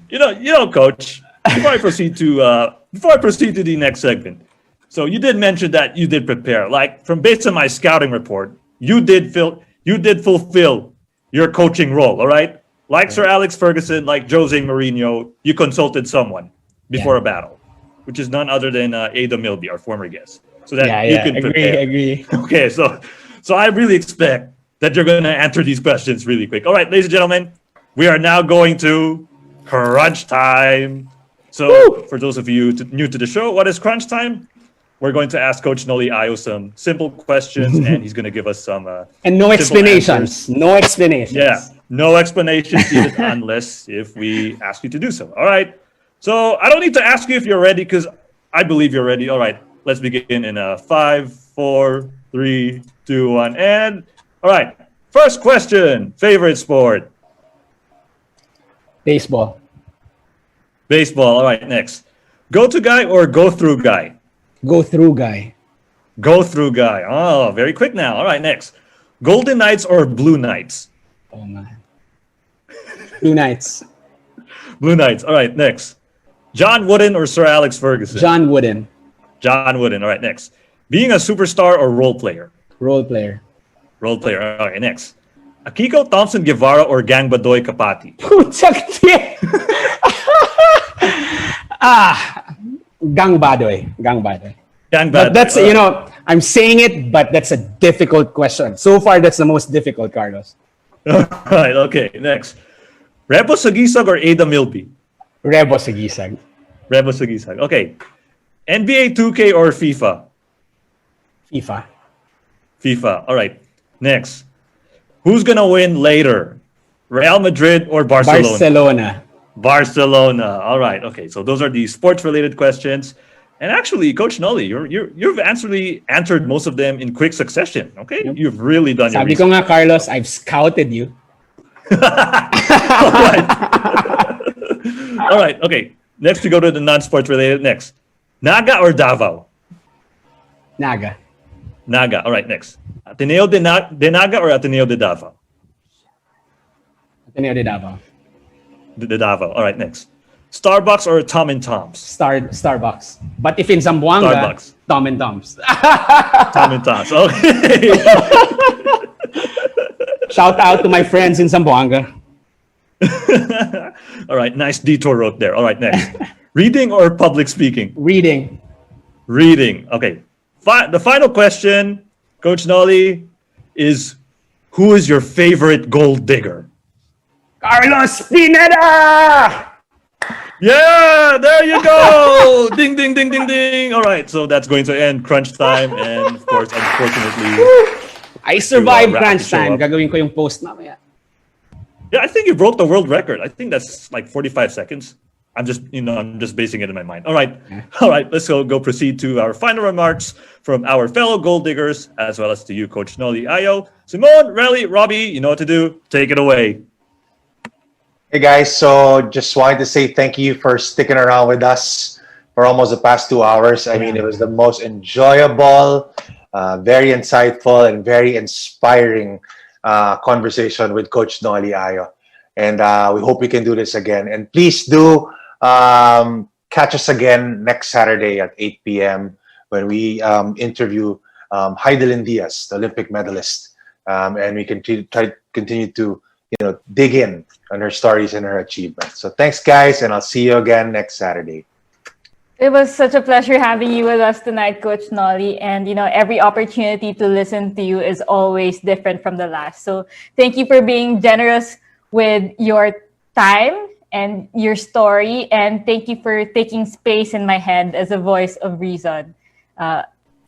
You know, Coach, before I proceed to the next segment. So you did mention that you did prepare. Like based on my scouting report, you did fulfill your coaching role, all right? Like Sir Alex Ferguson, like Jose Mourinho, you consulted someone before a battle, which is none other than Ada Milby, our former guest. So that you can prepare. Agree. Okay, so I really expect that you're going to answer these questions really quick. All right, ladies and gentlemen, we are now going to crunch time. So for those of you new to the show, what is crunch time? We're going to ask Coach Noli Ayo some simple questions, and he's going to give us some and no explanations. Answers. No explanations. Yeah, no explanations needed unless if we ask you to do so. All right. So I don't need to ask you if you're ready because I believe you're ready. All right. Let's begin in 5, 4, 3, 2, 1, and all right. First question: favorite sport? Baseball. Baseball. All right. Next, go-to guy or go-through guy? Go through guy. Go through guy. Oh, very quick now. All right, next. Golden Knights or Blue Knights? Oh man. Blue Knights. Blue Knights. All right, next. John Wooden or Sir Alex Ferguson? John Wooden. John Wooden. All right, next. Being a superstar or role player? Role player. Role player. All right, next. Akiko Thompson Guevara or Gang Badoy Kapati? Gang Badoy. Gang Badoy. Gang But bad. that's, I'm saying it, but that's a difficult question. So far, that's the most difficult, Carlos. Right, okay, next. Rebo Sagisag or Ada Milby? Rebo Sagisag. Rebo Sagisag. Okay. NBA 2K or FIFA? FIFA. FIFA. All right. Next. Who's gonna win later? Real Madrid or Barcelona? Barcelona. Barcelona. All right. Okay. So those are the sports-related questions. And actually, Coach Noli, you've answered most of them in quick succession. Okay, you've really done your Sabi ko research. nga, Carlos, I've scouted you. All right. All right. Okay. Next, we go to the non-sports related. Next, Naga or Davao? Naga. Naga. All right. Next, Ateneo de Naga or Ateneo de Davao? Ateneo de Davao. De Davao. All right. Next, Starbucks or Tom and Tom's? Starbucks. But if in Zamboanga, Starbucks. Tom and Tom's. Tom and Tom's. Okay. Shout out to my friends in Zamboanga. All right. Nice detour route there. All right. Next, reading or public speaking? Reading. Reading. Okay. The final question, Coach Noli, is who is your favorite gold digger? Carlos Pineda! Yeah, there you go. Ding, ding, ding, ding, ding. All right, so that's going to end crunch time, and of course, unfortunately, I survived wrap crunch the show time. up. Gagawin ko yung post mamaya. yeah, I think you broke the world record. I think that's like 45 seconds. I'm just basing it in my mind. All right, all right. Let's go proceed to our final remarks from our fellow gold diggers, as well as to you, Coach Noli Ayo, Simone, Relly, Robbie. You know what to do. Take it away. Hey guys, so just wanted to say thank you for sticking around with us for almost the past 2 hours. I mean, it was the most enjoyable, very insightful, and very inspiring conversation with Coach Noli Ayo. And we hope we can do this again. And please do catch us again next Saturday at 8 p.m. when we interview Heidelin Diaz, the Olympic medalist. And we continue to dig in on her stories and her achievements. So thanks, guys, and I'll see you again next Saturday. It was such a pleasure having you with us tonight, Coach Noli. And, every opportunity to listen to you is always different from the last. So thank you for being generous with your time and your story. And thank you for taking space in my head as a voice of reason.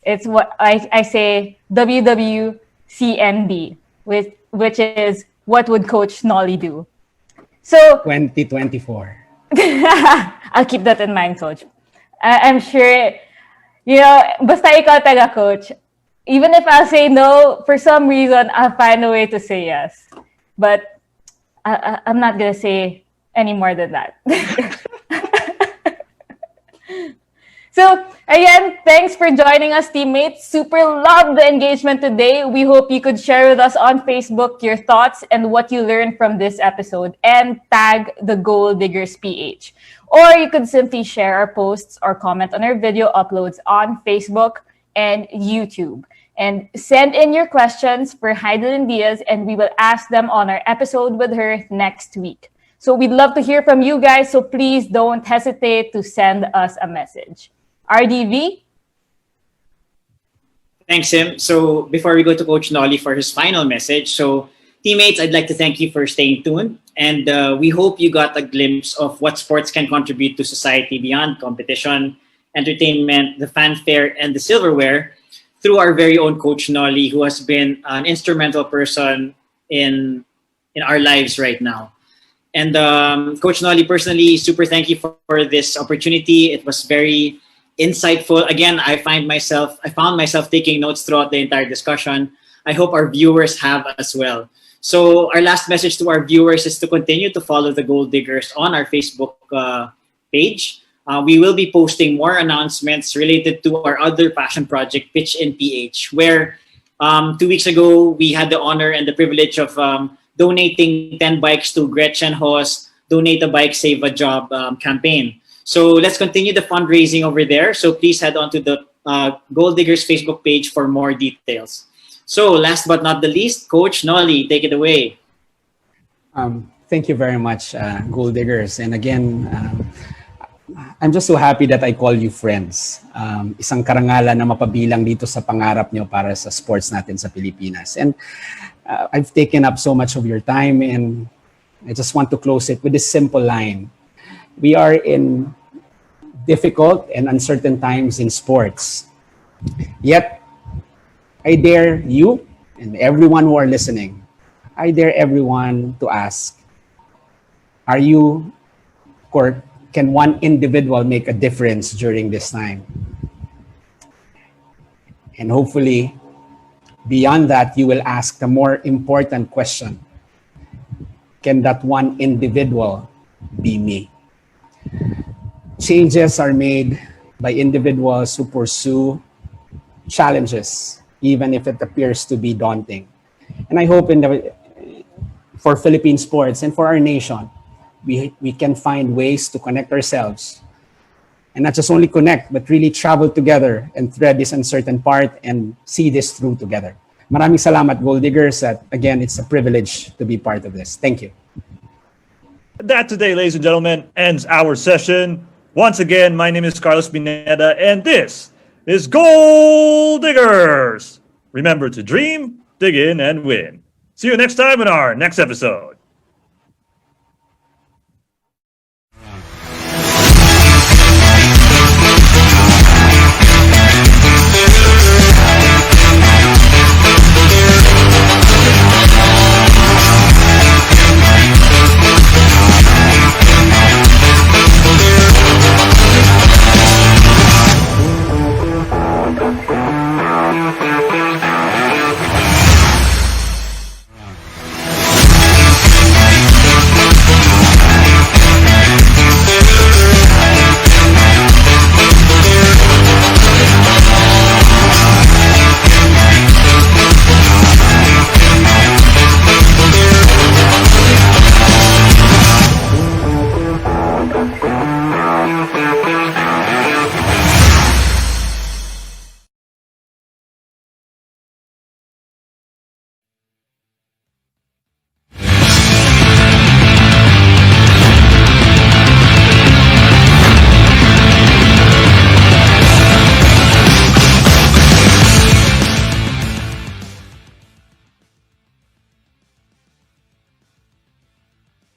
It's what I say WWCND, which is what would Coach Noli do? So 2024. I'll keep that in mind, Coach. I'm sure, basta ikaw taga-coach, even if I'll say no, for some reason, I'll find a way to say yes. But I'm not going to say any more than that. So, again, thanks for joining us, teammates. Super loved the engagement today. We hope you could share with us on Facebook your thoughts and what you learned from this episode and tag the Gold Diggers PH. Or you could simply share our posts or comment on our video uploads on Facebook and YouTube. And send in your questions for Heidelin Diaz, and we will ask them on our episode with her next week. So we'd love to hear from you guys, so please don't hesitate to send us a message. RDV? Thanks, Sim. So before we go to Coach Noli for his final message, so teammates, I'd like to thank you for staying tuned. And we hope you got a glimpse of what sports can contribute to society beyond competition, entertainment, the fanfare, and the silverware through our very own Coach Noli, who has been an instrumental person in our lives right now. And Coach Noli, personally, super thank you for this opportunity. It was very insightful. Again, I found myself taking notes throughout the entire discussion. I hope our viewers have as well. So our last message to our viewers is to continue to follow the Gold Diggers on our Facebook page. We will be posting more announcements related to our other passion project, Pitch in PH, where 2 weeks ago, we had the honor and the privilege of donating 10 bikes to Gretchen Ho's Donate a Bike, Save a Job campaign. So let's continue the fundraising over there. So please head on to the Gold Diggers Facebook page for more details. So last but not the least, Coach Noli, take it away. Thank you very much, Gold Diggers. And again, I'm just so happy that I call you friends. Isang karangalan na mapabilang dito sa pangarap nyo para sa sports natin sa Pilipinas. And I've taken up so much of your time, and I just want to close it with this simple line. We are in difficult and uncertain times in sports. Yet, I dare you and everyone who are listening, I dare everyone to ask, are you, or can one individual make a difference during this time? And hopefully, beyond that, you will ask the more important question. Can that one individual be me? Changes are made by individuals who pursue challenges, even if it appears to be daunting. And I hope for Philippine sports and for our nation, we can find ways to connect ourselves, and not just only connect, but really travel together and thread this uncertain part and see this through together. Maraming salamat, Gold Diggers. Again, it's a privilege to be part of this. Thank you. That today, ladies and gentlemen, ends our session. Once again, my name is Carlos Pineda, and this is Gold Diggers. Remember to dream, dig in, and win. See you next time in our next episode.